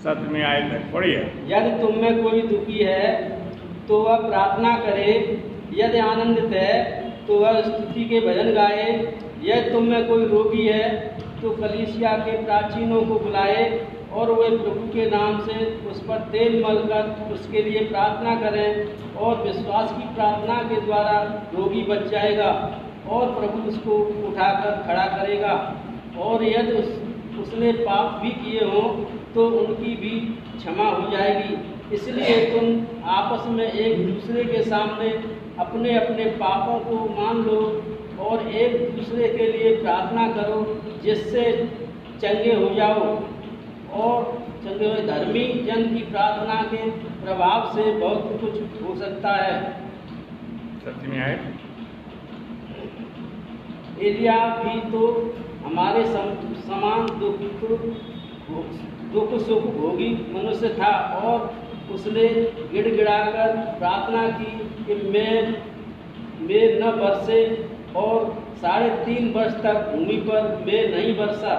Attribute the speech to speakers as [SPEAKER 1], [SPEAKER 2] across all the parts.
[SPEAKER 1] 7वीं आयत है, पढ़िए।
[SPEAKER 2] यदि तुम में कोई दुखी है तो वह प्रार्थना करे, यदि आनंदित है तो वह स्तुति के भजन गाए। यदि तुम में कोई रोगी है तो कलीसिया के प्राचीनों को बुलाए और वे प्रभु के नाम से उस पर तेल मलकर उसके लिए प्रार्थना करें, और विश्वास की प्रार्थना के द्वारा रोगी बच जाएगा और प्रभु उसको उठाकर खड़ा करेगा। और यदि उसने पाप भी किए हों तो उनकी भी क्षमा हो जाएगी। इसलिए तुम आपस में एक दूसरे के सामने अपने अपने पापों को मान लो और एक दूसरे के लिए प्रार्थना करो, जिससे चंगे हो जाओ। और चंगे हुए धर्मी जन की प्रार्थना के प्रभाव से बहुत कुछ हो सकता है।
[SPEAKER 1] 7वीं आयत।
[SPEAKER 2] एलिया भी तो हमारे समान दुख सुख भोगी मनुष्य था, और उसने गिड़गिड़ाकर प्रार्थना की कि मेघ न बरसे, और 3.5 वर्ष तक भूमि पर मेघ नहीं बरसा।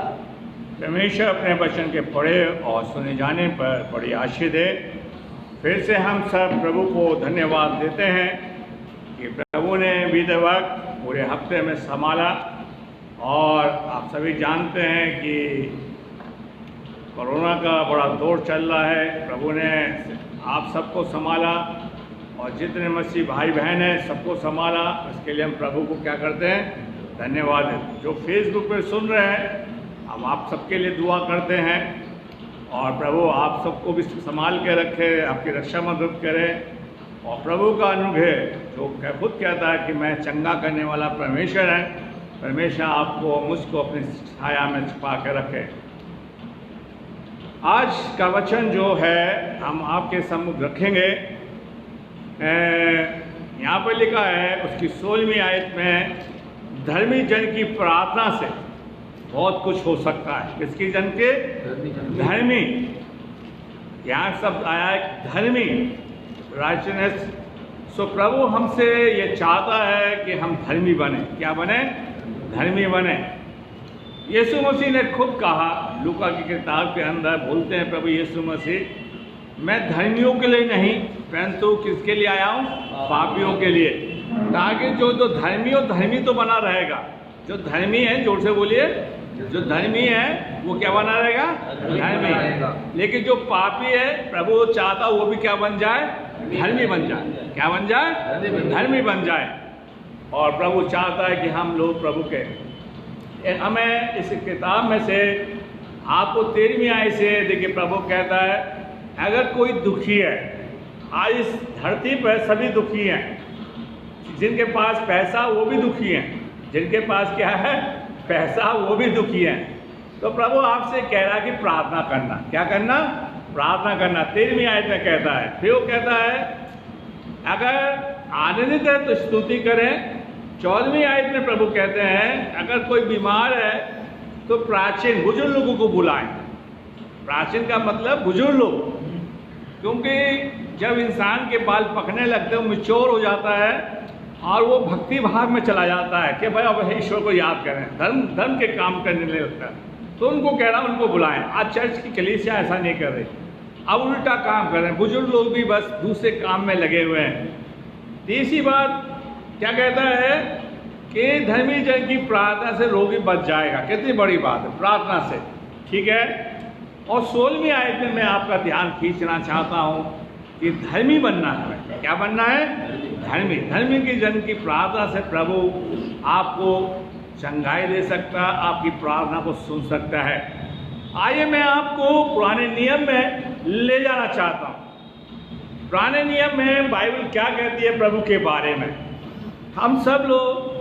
[SPEAKER 1] परमेश्वर अपने वचन के पढ़े और सुने जाने पर बड़ी आशीष दे। फिर से हम सब प्रभु को धन्यवाद देते हैं कि प्रभु ने बीते वक्त पूरे हफ्ते में संभाला। और आप सभी जानते हैं कि कोरोना का बड़ा दौर चल रहा है। प्रभु ने आप सबको संभाला और जितने मसीह भाई बहन हैं सबको संभाला। इसके लिए हम प्रभु को क्या करते हैं, धन्यवाद देते हैं। जो फेसबुक पर सुन रहे हैं, हम आप सबके लिए दुआ करते हैं और प्रभु आप सबको भी संभाल के रखे, आपकी रक्षा मदद करे। और प्रभु का अनुग्रह जो खुद कहता है कि मैं चंगा करने वाला परमेश्वर है, परमेश्वर आपको मुझको अपनी छाया में छुपा के रखे। आज का वचन जो है हम आपके सम्मुख रखेंगे। यहाँ पर लिखा है उसकी 16वीं आयत में, धर्मी जन की प्रार्थना से बहुत कुछ हो सकता है। किसकी जन के? धर्मी। यहाँ शब्द आया है धर्मी, राइचनेस। सो प्रभु हमसे ये चाहता है कि हम धर्मी बने। क्या बने? धर्मी बने। यीशु मसीह ने खुद कहा, लूका की किताब के अंदर बोलते हैं प्रभु यीशु मसीह, मैं धर्मियों के लिए नहीं परंतु किसके लिए आया हूँ? पापियों के लिए, ताकि जो धर्मी तो बना रहेगा। जो धर्मी है, जोर से बोलिए, जो धर्मी है वो क्या बना रहेगा? धर्मी। लेकिन जो पापी है प्रभु चाहता वो भी क्या बन जाए? धर्मी बन जाए। क्या बन जाए? धर्मी बन जाए। और प्रभु चाहता है कि हम लोग प्रभु के, हमें इस किताब में से आपको 13वीं आयत से देखिए, प्रभु कहता है अगर कोई दुखी है, आज इस धरती पर सभी दुखी हैं। जिनके पास पैसा वो भी दुखी हैं, जिनके पास क्या है? पैसा, वो भी दुखी हैं। तो प्रभु आपसे कह रहा है कि प्रार्थना करना। क्या करना? प्रार्थना करना। 13वीं आयत में कहता है। फिर वो कहता है अगर आनंदित है तो स्तुति करें। 14वीं आयत में प्रभु कहते हैं अगर कोई बीमार है तो प्राचीन बुजुर्ग लोगों को बुलाएं। प्राचीन का मतलब बुजुर्ग लोग, क्योंकि जब इंसान के बाल पकने लगते हैं, वो मैच्योर हो जाता है और वो भक्ति भाव में चला जाता है कि भाई अब ईश्वर को याद करें, धर्म के काम करने लगता है। तो उनको कह रहा हूँ उनको बुलाएं। आज चर्च की कलीसिया ऐसा नहीं कर रही, अब उल्टा काम कर रहे हैं। बुजुर्ग लोग भी बस दूसरे काम में लगे हुए हैं। तीसरी बात क्या कहता है कि धर्मी जन की प्रार्थना से रोगी बच जाएगा। कितनी बड़ी बात है, प्रार्थना से, ठीक है। और 16वीं आयत में मैं आपका ध्यान खींचना चाहता हूँ कि धर्मी बनना है। क्या बनना है? धर्मी की जन की प्रार्थना से प्रभु आपको चंगाई दे सकता है, आपकी प्रार्थना को सुन सकता है। आइए मैं आपको पुराने नियम में ले जाना चाहता हूँ। पुराने नियम में बाइबल क्या कहती है प्रभु के बारे में। हम सब लोग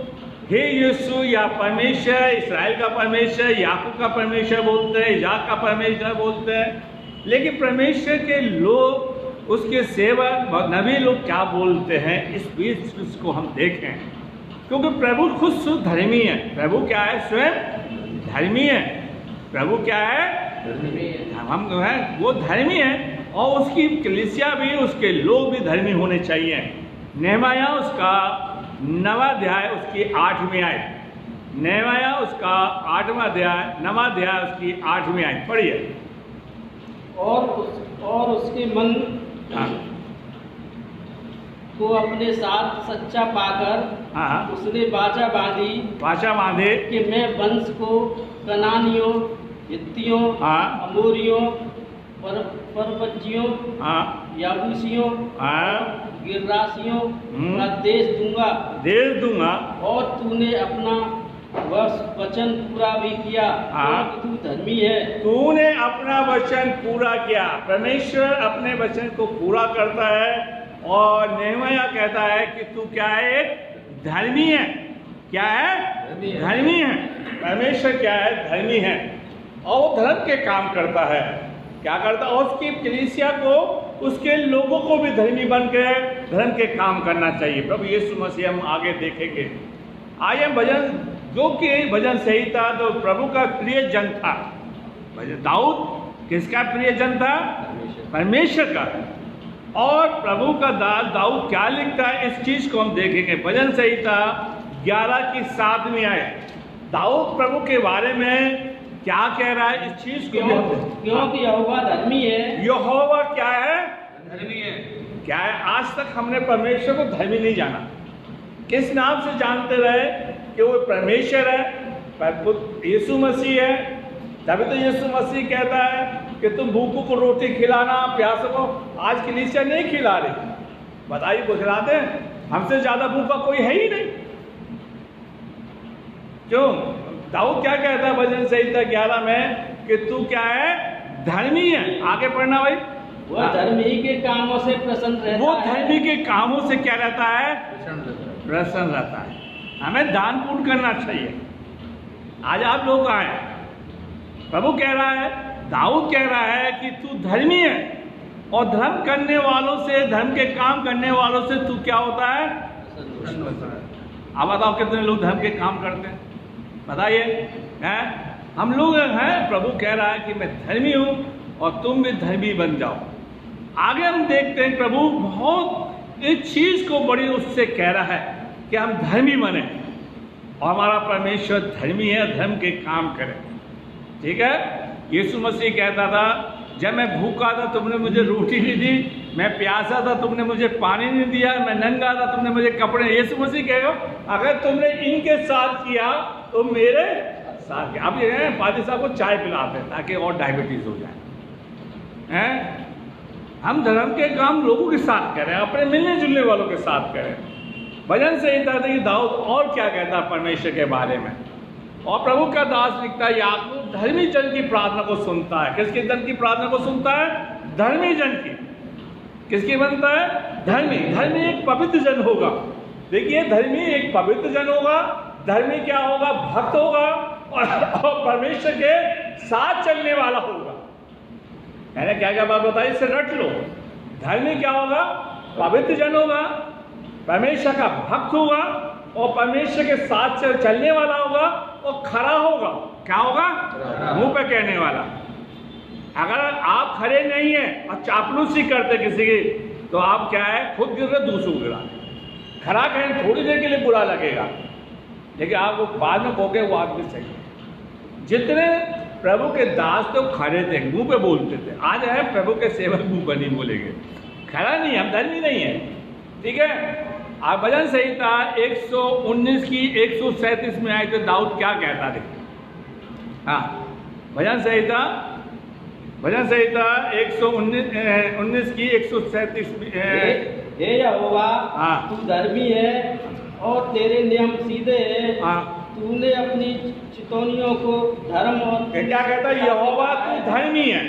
[SPEAKER 1] हे यीशु या परमेश्वर, इस्राएल का परमेश्वर, याकूब का परमेश्वर बोलते हैं, इजाक का परमेश्वर बोलते हैं। लेकिन परमेश्वर के लोग, उसके सेवक नबी लोग क्या बोलते हैं, इस बीच उसको हम देखें। क्योंकि प्रभु खुद शुद्ध धर्मी है। प्रभु क्या है? स्वयं धर्मी है। प्रभु क्या है? हम जो है वो धर्मी है, और उसकी कलीसिया भी, उसके लोग भी धर्मी होने चाहिए। नहमाया उसका 9वां अध्याय उसकी 8वीं आयत। नहमाया उसका 8वां अध्याय 9वां अध्याय उसकी 8वीं आयत पढ़िए।
[SPEAKER 2] और उसके मन
[SPEAKER 1] हाँ
[SPEAKER 2] को अपने साथ सच्चा पाकर
[SPEAKER 1] हाँ
[SPEAKER 2] उसने बाचा बांधे कि मैं वंश को कनानियों, हित्तियों,
[SPEAKER 1] हाँ
[SPEAKER 2] अमोरियों, परपज्जियों,
[SPEAKER 1] हाँ
[SPEAKER 2] याबूसियों,
[SPEAKER 1] हाँ
[SPEAKER 2] गिर्रासियों का देश दूंगा और तूने अपना वचन पूरा भी किया क्योंकि तू धर्मी है।
[SPEAKER 1] तूने अपना वचन पूरा किया। परमेश्वर अपने वचन को पूरा करता है और नेहम्याह कहता है कि तू क्या है? एक धर्मी है। क्या है? धर्मी है। परमेश्वर क्या है? धर्मी है और वो धर्म के काम करता है। क्या करता है? उसकी कलीसिया को, उसके लोगों को भी धर्मी बन के धर्म के काम करना चाहिए। प्रभु यीशु मसीह हम आगे देखेंगे। आइए भजन, जो कि भजन सही था तो प्रभु का प्रिय जन था। भजन दाऊद किसका प्रिय जन था? परमेश्वर का। और प्रभु का दास दाऊद क्या लिखता है इस चीज को हम देखेंगे। भजन संहिता 11 की 7 में आए दाऊद प्रभु के बारे में क्या कह रहा है इस चीज को।
[SPEAKER 2] क्योंकि यहोवा धर्मी है।
[SPEAKER 1] यहोवा क्या है?
[SPEAKER 2] धर्मी है।
[SPEAKER 1] क्या है? आज तक हमने परमेश्वर को धर्मी नहीं जाना। किस नाम से जानते रहे? कि वो परमेश्वर है, यीशु मसीह है। तभी तो यीशु मसीह कहता है कि तुम भूखों को रोटी खिलाना, प्यासों को। आज कलीसिया नहीं खिला रही, बताइए को खिलाते हैं? हमसे ज्यादा भूखा कोई है ही नहीं। क्यों? दाऊद क्या कहता है भजन संहिता 11 में कि तू क्या है? धर्मी है। आगे पढ़ना भाई।
[SPEAKER 2] वो धर्मी के कामों से प्रसन्न रहता है।
[SPEAKER 1] वो धर्मी के कामों से क्या रहता है? प्रसन्न रहता है। हमें दान पुण्य करना चाहिए। आज आप लोग आए, प्रभु कह रहा है, दाऊद कह रहा है कि तू धर्मी है और धर्म करने वालों से, धर्म के काम करने वालों से तू क्या होता है? अब बताओ कितने लोग धर्म के काम करते हैं? बताइए। हैं? हम लोग हैं। प्रभु कह रहा है कि मैं धर्मी हूं और तुम भी धर्मी बन जाओ। आगे हम देखते हैं प्रभु बहुत इस चीज को बड़ी उससे कह रहा है कि हम धर्मी बने और हमारा परमेश्वर धर्मी है, धर्म के काम करें। ठीक है? यीशु मसीह कहता था, जब मैं भूखा था तुमने मुझे रोटी नहीं दी, मैं प्यासा था तुमने मुझे पानी नहीं दिया, मैं नंगा था तुमने मुझे कपड़े। यीशु मसीह कहेगा अगर तुमने इनके साथ किया तो मेरे साथ किया। अब ये पादी साहब को चाय पिलाते हैं ताकि और डायबिटीज हो जाए। हैं? हम धर्म के काम लोगों के साथ करें, अपने मिलने जुलने वालों के साथ करें। भजन संहिता कि दाऊद और क्या कहता है परमेश्वर के बारे में। और प्रभु का दास लिखता है, याकूब धर्मी जन की प्रार्थना को सुनता है। किसके जन की प्रार्थना को सुनता है? धर्मी जन की। किसकी बनता है? धर्मी। धर्मी एक पवित्र जन होगा। देखिए, धर्मी एक पवित्र जन होगा। धर्मी क्या होगा? भक्त होगा और परमेश्वर के साथ चलने वाला होगा। मैंने क्या क्या बात बताई, इससे रट लो। धर्मी क्या होगा? पवित्र जन होगा, परमेश्वर का भक्त होगा और परमेश्वर के साथ चलने वाला होगा और खरा होगा। क्या होगा? मुंह पे कहने वाला। अगर आप खरे नहीं है और चापलूसी करते किसी की, तो आप क्या है? खुद गिर रहे, दूसरों गिरा। खरा कहें थोड़ी देर के लिए बुरा लगेगा, लेकिन आपको बाद में कहोगे वो आदमी सही। जितने प्रभु के दास थे वो खरे थे, मुंह पे बोलते थे। आज है प्रभु के सेवक मुंह पर नहीं बोलेंगे। खरा नहीं, हम धर्मी नहीं है। ठीक है? आप भजन संहिता 119 की 137 में आए थे, दाऊद क्या कहता थे? हाँ, भजन संहिता 119 की 137 में।
[SPEAKER 2] हे यहोवा, तू धर्मी है और तेरे नियम सीधे हैं। तूने अपनी चितौनियों को धर्म और
[SPEAKER 1] क्या कहता है? यहोवा तू धर्मी है।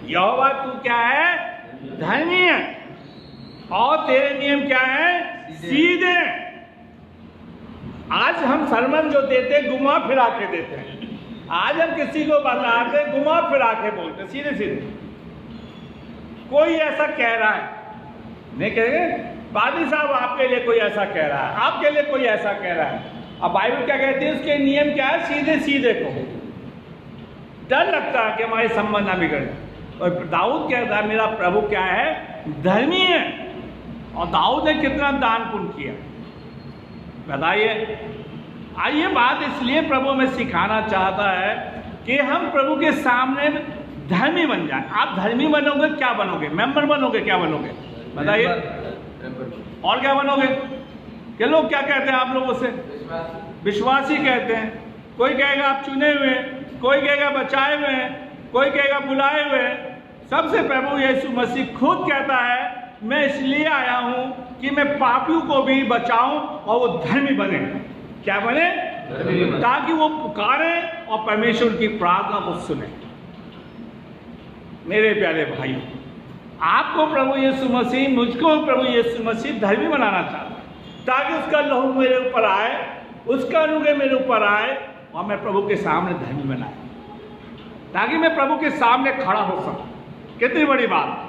[SPEAKER 1] यहोवा तू क्या है? धर्मी है और तेरे नियम क्या है? सीधे। आज हम सरमन जो देते घुमा फिरा के देते हैं। आज हम किसी को बताते घुमा फिरा के बोलते, सीधे सीधे। कोई ऐसा कह रहा है, नहीं कहेंगे पादी साहब आपके लिए कोई ऐसा कह रहा है, आपके लिए कोई ऐसा कह रहा है। अब बाइबल क्या कहती है? उसके नियम क्या है? सीधे सीधे को। डर लगता है कि हमारे संबंध ना बिगड़े। और दाऊद कहता है मेरा प्रभु क्या है? धर्मी है। और दाऊद ने कितना दान पुण्य किया बताइए। आइए बात इसलिए प्रभु में सिखाना चाहता है कि हम प्रभु के सामने धर्मी बन जाए। आप धर्मी बनोगे क्या बनोगे? मेंबर बनोगे क्या बनोगे? बताइए। और क्या बनोगे? कि लोग क्या कहते हैं आप लोगों से? विश्वासी कहते हैं। कोई कहेगा आप चुने हुए हैं, कोई कहेगा बचाए हुए हैं, कोई कहेगा बुलाए हुए हैं। सबसे प्रभु यीशु मसीह खुद कहता है मैं इसलिए आया हूं कि मैं पापियों को भी बचाऊं और वो धर्मी बने। क्या बने? ताकि वो पुकारे और परमेश्वर की प्रार्थना को सुने। मेरे प्यारे भाई, आपको प्रभु यीशु मसीह, मुझको प्रभु यीशु मसीह धर्मी बनाना चाहता है ताकि उसका लहू मेरे ऊपर आए, उसका अनुग्रह मेरे ऊपर आए और मैं प्रभु के सामने धर्मी बनाए, ताकि मैं प्रभु के सामने खड़ा हो सकूं। कितनी बड़ी बात।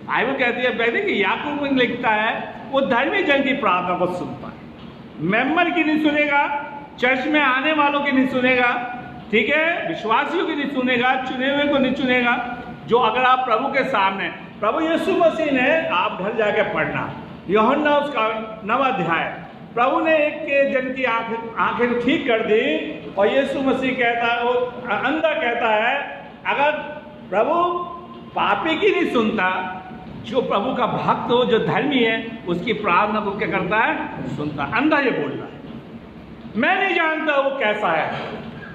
[SPEAKER 1] बाइबल कहती है पहले कि याकूब में लिखता है वो धर्मी जन की प्रार्थना को सुनता है। मेंबर की नहीं सुनेगा, चर्च में आने वालों की नहीं सुनेगा, ठीक है, विश्वासियों की नहीं सुनेगा, चुने हुए को नहीं चुनेगा। जो अगर आप प्रभु के सामने, प्रभु यीशु मसीह ने, आप घर जाके पढ़ना यूहन्ना उसका 9वां अध्याय, प्रभु ने एक के जन की आंखें ठीक कर दी और यीशु मसीह कहता है, वो अंधा कहता है अगर प्रभु पापी की नहीं सुनता, जो प्रभु का भक्त हो, जो धर्मी है, उसकी प्रार्थना को क्या करता है? सुनता। अंधा ये बोल रहा है मैं नहीं जानता वो कैसा है,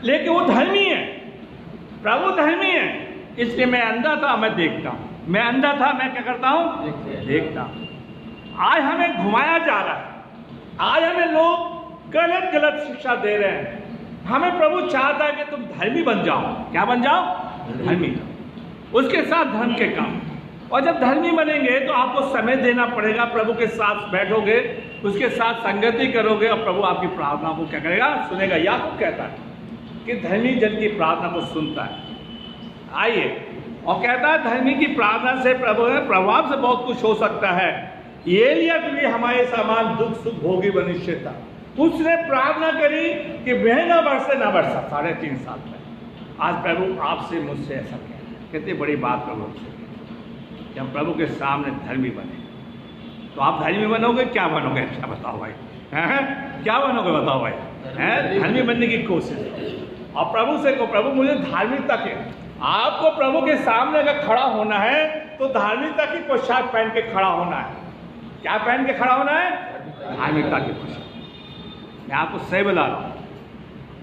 [SPEAKER 1] लेकिन वो धर्मी है, प्रभु धर्मी है, इसलिए मैं अंधा था, मैं देखता हूं। मैं अंधा था, मैं क्या करता हूं? देखता हूं। आज हमें घुमाया जा रहा है, आज हमें लोग गलत गलत शिक्षा दे रहे हैं। हमें प्रभु चाहता है कि तुम धर्मी बन जाओ। क्या बन जाओ? धर्मी। उसके साथ धर्म के काम। और जब धर्मी बनेंगे तो आपको समय देना पड़ेगा, प्रभु के साथ बैठोगे, उसके साथ संगति करोगे और प्रभु आपकी प्रार्थना को क्या करेगा? सुनेगा। याकूब कहता है कि धर्मी जन की प्रार्थना को सुनता है। आइए, और कहता है धर्मी की प्रार्थना से प्रभु है प्रभाव से बहुत कुछ हो सकता है। एलिय्याह भी हमारे समान दुख सुख भोगी मनुष्य था, उसने प्रार्थना करी कि वह न बरसे न बरसा 3.5 साल तक। आज प्रभु आपसे मुझसे ऐसा कहता है। कितनी बड़ी बात प्रभु से कि हम प्रभु के सामने धर्मी बने। तो आप धर्मी बनोगे क्या बनोगे? अच्छा बताओ भाई, हैं? क्या बनोगे बताओ भाई? हैं? धर्मी बनने की कोशिश। और प्रभु से को प्रभु मुझे धार्मिकता के, आपको प्रभु के सामने अगर खड़ा होना है तो धार्मिकता की पोशाक पहन के खड़ा होना है। क्या पहन के खड़ा होना है? धार्मिकता की पोशाक। मैं आपको सही बता रहा हूं,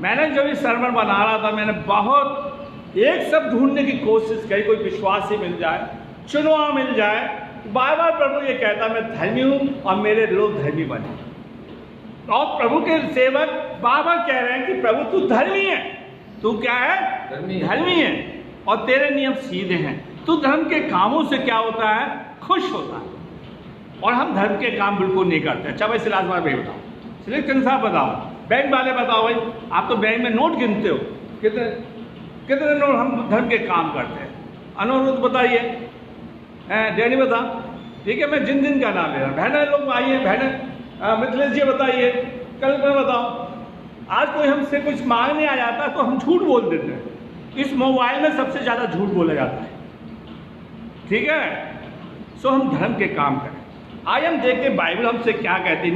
[SPEAKER 1] मैंने जब ये सरमन बना रहा था, मैंने बहुत एक सब ढूंढने की कोशिश करी, कोई विश्वासी मिल जाए, चुनवा मिल जाए। बार बार प्रभु ये कहता मैं धर्मी हूं और मेरे लोग धर्मी बने। और प्रभु के सेवक बार बार कह रहे हैं कि प्रभु तू धर्मी है। तू क्या है? धर्मी है और तेरे नियम सीधे हैं। तू धर्म के कामों से क्या होता है? खुश होता है। और हम धर्म के काम बिल्कुल नहीं करते। अच्छा भाई सिलास भाई बताओ, सिलेक्शन साहब बताओ, बैंक वाले बताओ भाई, आप तो बैंक में नोट गिनते हो, कितने कितने नोट हम धर्म के काम करते हैं? अनुरोध बताइए, डैडी बता, ठीक है, मैं जिन का नाम ले रहा हूँ। बहनें लोग आइए, बहनें मिथिलेश जी बताइए, कल्पना बताओ। आज कोई हमसे कुछ मांगने आ जाता है तो हम झूठ बोल देते हैं। इस मोबाइल में सबसे ज़्यादा झूठ बोला जाता है, ठीक है। सो हम धर्म के काम करें। आज हम देखते हैं बाइबल हमसे क्या कहती है।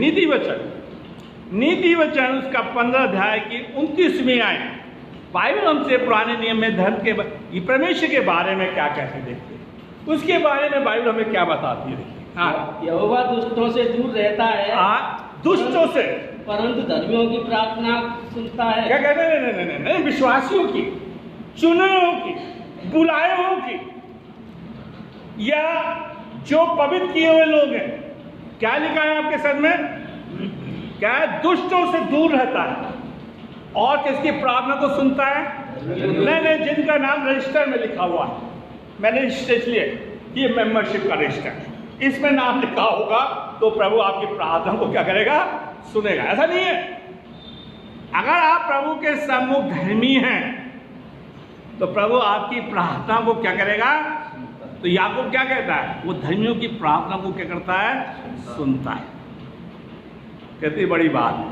[SPEAKER 1] नीति वचन उसका 15 अध्याय की 29वीं आयत, बाइबल हमसे पुराने नियम में धर्म के परमेश्वर के बारे में क्या कहते देखते हैं, उसके बारे में बाइबल हमें क्या बताती है। हाँ,
[SPEAKER 2] यहोवा दुष्टों से दूर रहता है।
[SPEAKER 1] हाँ, दुष्टों से,
[SPEAKER 2] परंतु धर्मियों की प्रार्थना सुनता है।
[SPEAKER 1] क्या कहते हैं? नहीं, विश्वासियों की, चुने हुओं की, बुलाए हुओं की, या जो पवित्र किए हुए लोग हैं। क्या लिखा है आपके सर में? क्या है? दुष्टों से दूर रहता है और किसकी प्रार्थना को सुनता है? नहीं, जिनका नाम रजिस्टर में लिखा हुआ है। मैंने इसलिए ये मेंबरशिप का रजिस्टर, इसमें नाम लिखा होगा तो प्रभु आपकी प्रार्थना को क्या करेगा? सुनेगा। ऐसा नहीं है। अगर आप प्रभु के सम्मुख धर्मी हैं तो प्रभु आपकी प्रार्थना को क्या करेगा? तो याकूब क्या कहता है? वो धर्मियों की प्रार्थना को क्या करता है? सुनता है। कितनी बड़ी बात है।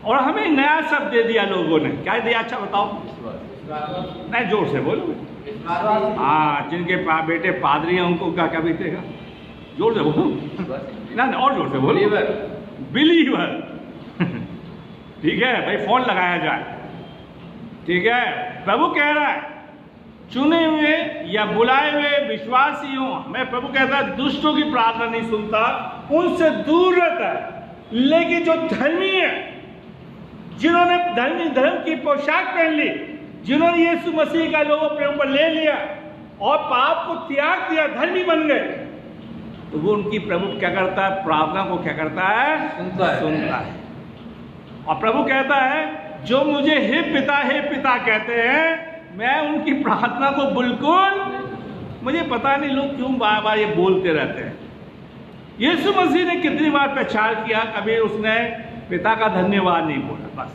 [SPEAKER 1] और हमें नया शब्द दे दिया लोगों ने। क्या दिया? अच्छा बताओ। नहीं, जोर से बोलो। हाँ, जिनके बेटे पादरी हैं उनको क्या क्या बीतेगा? जोर से बोलो ना, और जोर से बोलो। बिलीवर। ठीक है भाई, फोन लगाया जाए। ठीक है, प्रभु कह रहा है चुने हुए या बुलाए हुए विश्वासियों, मैं प्रभु कहता है दुष्टों की प्रार्थना नहीं सुनता, उनसे दूर रहता है। लेकिन जो धर्मी है, जिन्होंने धर्म की पोशाक पहन ली, जिन्होंने यीशु मसीह का लोगों अपने ऊपर ले लिया और पाप को त्याग दिया, धर्मी बन गए, तो वो उनकी प्रभु क्या करता है? प्रार्थना को क्या करता है? सुनता है। और प्रभु कहता है जो मुझे हे पिता कहते हैं, मैं उनकी प्रार्थना को बिल्कुल, मुझे पता नहीं लोग क्यों बार बार ये बोलते रहते हैं। यीशु मसीह ने कितनी बार प्रचार किया, कभी उसने पिता का धन्यवाद नहीं बोला। बस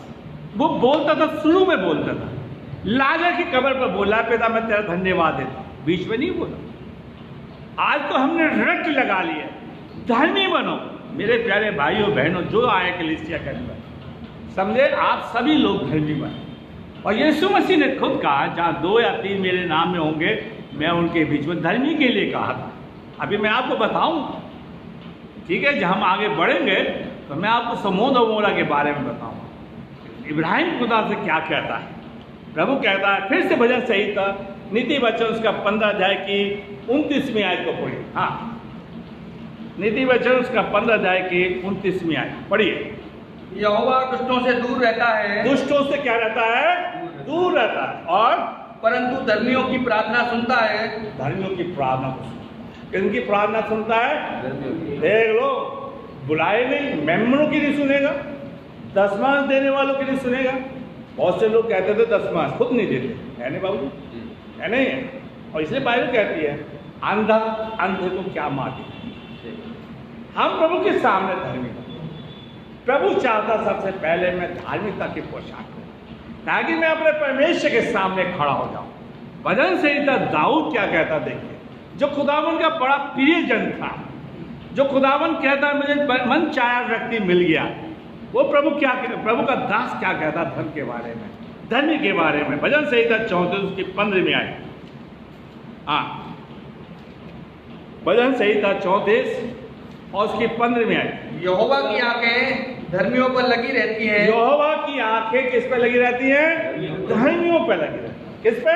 [SPEAKER 1] वो बोलता था, शुरू में बोलता था, लाजर की कब्र पर बोला पिता मैं तेरा धन्यवाद देता हूं, बीच में नहीं बोला। आज तो हमने रट लगा लिया, धर्मी बनो। मेरे प्यारे भाइयों बहनों, जो आए कलीसिया के अंदर, समझे आप सभी लोग धर्मी बने। और यीशु मसीह ने खुद कहा जहां 2 या 3 मेरे नाम में होंगे, मैं उनके बीच में, धर्मी के लिए कहा था। अभी मैं आपको बताऊं, ठीक है, जब हम आगे बढ़ेंगे तो मैं आपको समोद और मोरा के बारे में बताऊंगा। इब्राहिम खुदा से क्या कहता है? प्रभु कहता है, फिर से भजन संहिता नीति वचन उसका 15 अध्याय की 29वीं आयत को पढ़िए। हाँ, नीति वचन उसका 15 अध्याय की 29वीं आयत पढ़िए।
[SPEAKER 3] यहोवा दुष्टों से दूर रहता है।
[SPEAKER 1] दुष्टों से क्या रहता है? दूर रहता है। और
[SPEAKER 3] परंतु धर्मियों की प्रार्थना सुनता है।
[SPEAKER 1] धर्मियों की प्रार्थना को सुनता है। किनकी प्रार्थना सुनता है? देख लो, बुलाए नहीं, मेम्बरों की नहीं सुनेगा, दशमांश देने वालों की नहीं सुनेगा। बहुत से लोग कहते थे दशमांश खुद नहीं देते, है नहीं बाबू, है नहीं है? और इसलिए बाइबल कहती है अंधा अंधे को क्या मारे। हम प्रभु के सामने धर्मी, प्रभु चाहता सबसे पहले मैं धार्मिकता की पोशाक करूं, ताकि मैं अपने परमेश्वर के सामने खड़ा हो जाऊं। भजन संहिता दाऊद क्या कहता देखिए, जो खुदावन का बड़ा प्रिय जन था, जो खुदावन कहता मुझे मन चाहा व्यक्ति मिल गया, वो प्रभु क्या कहता, प्रभु का दास क्या कहता धर्म के बारे में, धर्मी के बारे में। भजन संहिता 34 की 15वीं आयत। हाँ, भजन संहिता 34 और उसकी 15वीं आयत।
[SPEAKER 3] यहोवा की आंखें धर्मियों पर लगी रहती हैं।
[SPEAKER 1] यहोवा की आंखें किस पे लगी रहती हैं? धर्मियों पे लगी रहती हैं। किस पे?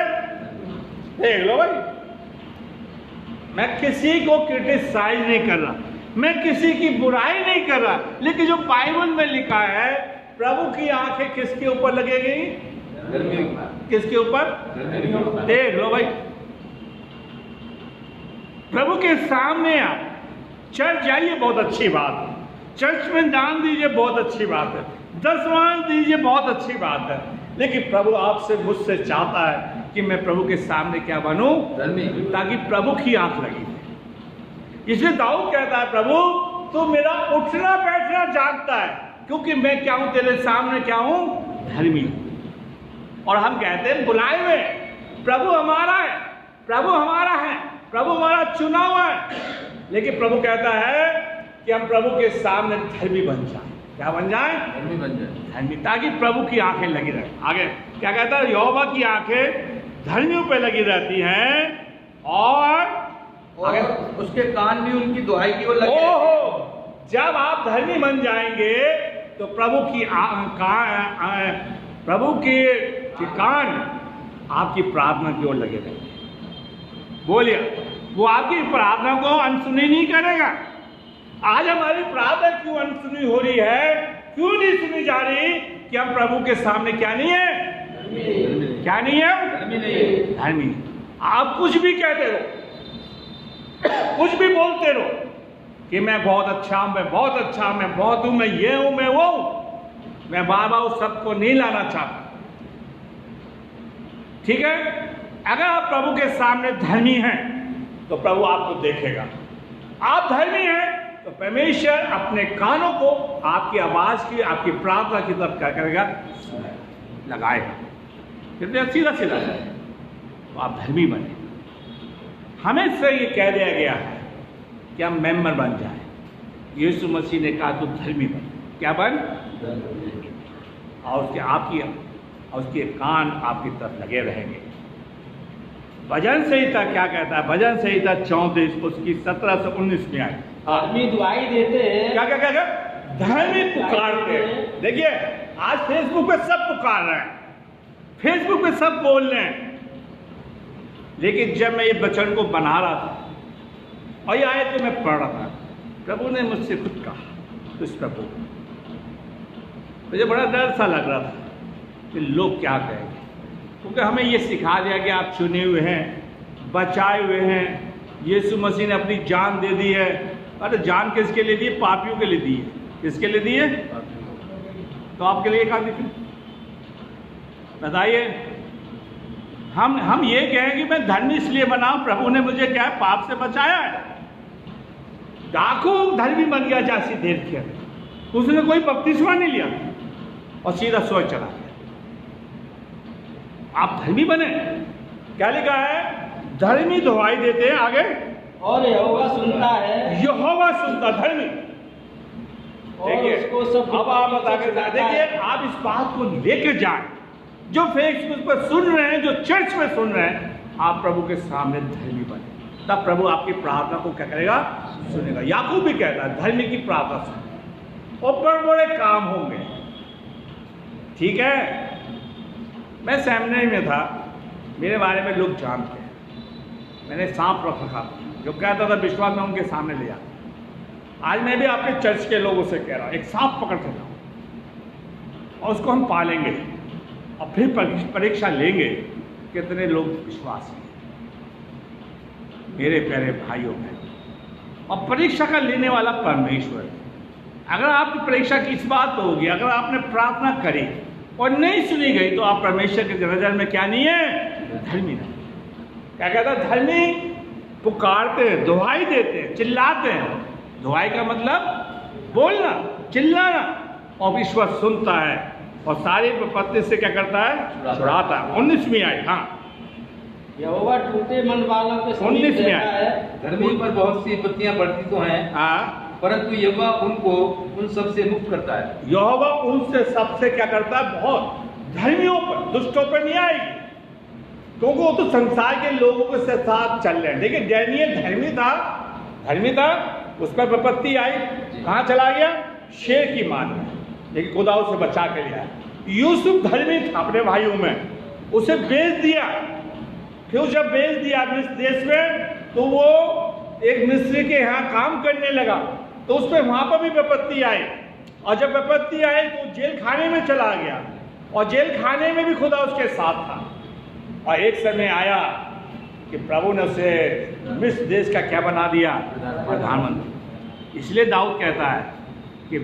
[SPEAKER 1] देख लो भाई, मैं किसी को क्रिटिसाइज नहीं कर रहा, मैं किसी की बुराई नहीं कर रहा, लेकिन जो बाइबल में लिखा है, प्रभु की आंखें किसके ऊपर लगेगी? किसके ऊपर? देख लो भाई, प्रभु के सामने आप चर्च जाइए, बहुत अच्छी बात है, चर्च में दान दीजिए, बहुत अच्छी बात है, दशमांश दीजिए, बहुत अच्छी बात है, लेकिन प्रभु आपसे मुझसे चाहता है कि मैं प्रभु के सामने क्या बनूं? धर्मी, ताकि प्रभु की आंख लगी। इसलिए दाऊद कहता है प्रभु तू मेरा उठना बैठना जानता है, क्योंकि मैं क्या हूं तेरे सामने, क्या हूं? धर्मी। और हम कहते हैं बुलाए हुए, प्रभु हमारा है, प्रभु हमारा है, प्रभु हमारा चुना हुआ है, लेकिन प्रभु कहता है कि हम प्रभु के सामने धर्मी बन जाए। क्या बन जाए? धर्मी बन जाए, धर्मी, ताकि प्रभु की आंखें लगी रहे। आगे क्या कहता है? यहोवा की आंखें धर्मियों पे लगी रहती हैं और
[SPEAKER 3] उसके कान भी उनकी दुहाई की ओर लगे।
[SPEAKER 1] ओहो, जब आप धर्मी बन जाएंगे तो प्रभु के कान आपकी प्रार्थना की ओर लगे रहेंगे। बोलिए, वो आपकी प्रार्थना को अनसुनी नहीं करेगा। आज हमारी प्रार्थना क्यों अनसुनी हो रही है, क्यों नहीं सुनी जा रही? कि हम प्रभु के सामने क्या नहीं है? क्या नहीं है? धर्मी। आप कुछ भी कहते रहो, कुछ भी बोलते रहो कि मैं बहुत अच्छा हूं, मैं बहुत अच्छा, मैं बहुत हूं, मैं ये हूं, मैं वो हूं। मैं बार बार उस सब को नहीं लाना चाहता, ठीक है? अगर आप प्रभु के सामने धर्मी हैं तो प्रभु आपको देखेगा। आप धर्मी हैं तो परमेश्वर अपने कानों को आपकी आवाज की, आपकी प्रार्थना की तरफ क्या करेगा? लगाएगा। कितने सीधा सीधा है, तो आप धर्मी बने। हमें से ये कह दिया गया है कि हम मेंबर बन जाए। यीशु मसीह ने कहा तू धर्मी बन। क्या बन? और उसके कान आपकी तरफ लगे रहेंगे। भजन संहिता क्या कहता है? भजन संहिता 34 उसकी 17 से 19 में आए।
[SPEAKER 2] आदमी दुआई देते हैं,
[SPEAKER 1] क्या क्या क्या क्या? धर्मी पुकारते हैं। देखिए आज फेसबुक पे सब पुकार रहे हैं, फेसबुक पे सब बोल रहे हैं, लेकिन जब मैं ये वचन को बना रहा था और ये आयत को मैं पढ़ रहा था, प्रभु ने मुझसे खुद कहा, तो इस प्रभु मुझे बड़ा डर सा लग रहा था कि लोग क्या कहेंगे, क्योंकि हमें ये सिखा दिया कि आप चुने हुए हैं, बचाए हुए हैं, यीशु मसीह ने अपनी जान दे दी है। अरे जान किसके लिए दी है? पापियों के लिए दी है। किसके लिए दी है? तो आपके लिए कहाँ दी? बताइए। हम ये कहें कि मैं धर्मी इसलिए बना, प्रभु ने मुझे क्या है, पाप से बचाया है। डाकू धर्मी बन गया जासी देर के, उसने कोई बपतिस्मा नहीं लिया और सीधा स्वर्ग चला गया। आप धर्मी बने, क्या लिखा है? धर्मी दुहाई देते हैं, आगे
[SPEAKER 2] और यहोवा सुनता है,
[SPEAKER 1] यहोवा सुनता धर्मी। देखिए अब आप देखिए, आप इस बात को लेकर जाएं, जो फेसबुक पर सुन रहे हैं, जो चर्च में सुन रहे हैं, आप प्रभु के सामने धर्मी बने, तब प्रभु आपकी प्रार्थना को क्या करेगा? सुनेगा। याकूब भी कहता है धर्मी की प्रार्थना सुने और बड़े बड़े काम होंगे। ठीक है, मैं सेमिनरी में था, मेरे बारे में लोग जानते हैं, मैंने सांप रख रखा था, जो कहता था विश्वास में उनके सामने ले जाता। आज मैं भी आपके चर्च के लोगों से कह रहा हूँ, एक सांप पकड़ के लाओ और उसको हम पालेंगे और फिर परीक्षा लेंगे कितने लोग विश्वास हैं। मेरे प्यारे भाइयों में, और परीक्षा का लेने वाला परमेश्वर है। अगर आपकी परीक्षा की इस बात तो होगी, अगर आपने प्रार्थना करी और नहीं सुनी गई, तो आप परमेश्वर की नजर में क्या नहीं है? धर्मी नहीं। क्या कहता है? धर्मी पुकारते हैं, दुहाई देते हैं, चिल्लाते हैं। दुहाई का मतलब बोलना, चिल्लाना, और ईश्वर सुनता है और सारी विपत्ति से क्या करता है? छुड़ाता है। 19वीं आयत, हाँ,
[SPEAKER 2] यहोवा टूटे मन वालों के समीप रहता है।
[SPEAKER 3] धर्मी पर बहुत सी विपत्तियां बढ़ती तो हैं,
[SPEAKER 1] हाँ,
[SPEAKER 3] परंतु यहोवा उनको उन सब से मुक्त करता है।
[SPEAKER 1] यहोवा उनसे सबसे क्या करता है? बहुत धर्मियों पर, दुष्टों पर नहीं आएगी, क्योंकि वो तो संसार के लोगों के साथ चल रहे हैं। देखिए डैनियल धर्मी था, उस पर विपत्ति आई, कहाँ चला गया? शेर की मान में, लेकिन खुदा उसे बचा के लिया। यूसुफ धर्मी था अपने भाइयों में, उसे बेच दिया। फिर जब बेच दिया मिस्र देश में, तो वो एक मिस्री के यहाँ काम करने लगा, तो उस पर वहाँ पर भी विपत्ति आई, और जब विपत्ति आई तो जेल खाने में चला गया, और जेल खाने में भी खुदा उसके साथ था। और एक समय आया कि प्रभु ने उसे मिस्र देश का क्या बना दिया? प्रधानमंत्री। इसलिए दाऊद कहता है कि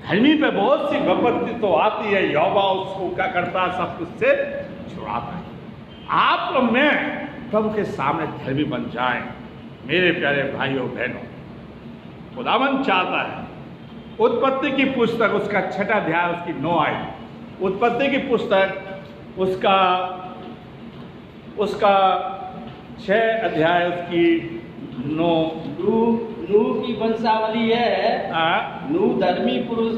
[SPEAKER 1] धर्मी पे बहुत सी विपत्ति तो आती है, यहोवा उसको क्या करता है? सब कुछ से छुड़ाता है। आप और मैं प्रभु के सामने धर्मी बन जाएं। मेरे प्यारे भाइयों बहनों, खुदावंद चाहता है। उत्पत्ति की पुस्तक उसका 6वां अध्याय उसकी 9 आयत, उत्पत्ति की पुस्तक उसका 6 अध्याय उसकी 9।
[SPEAKER 2] नूह की वंशावली है, नूह धर्मी पुरुष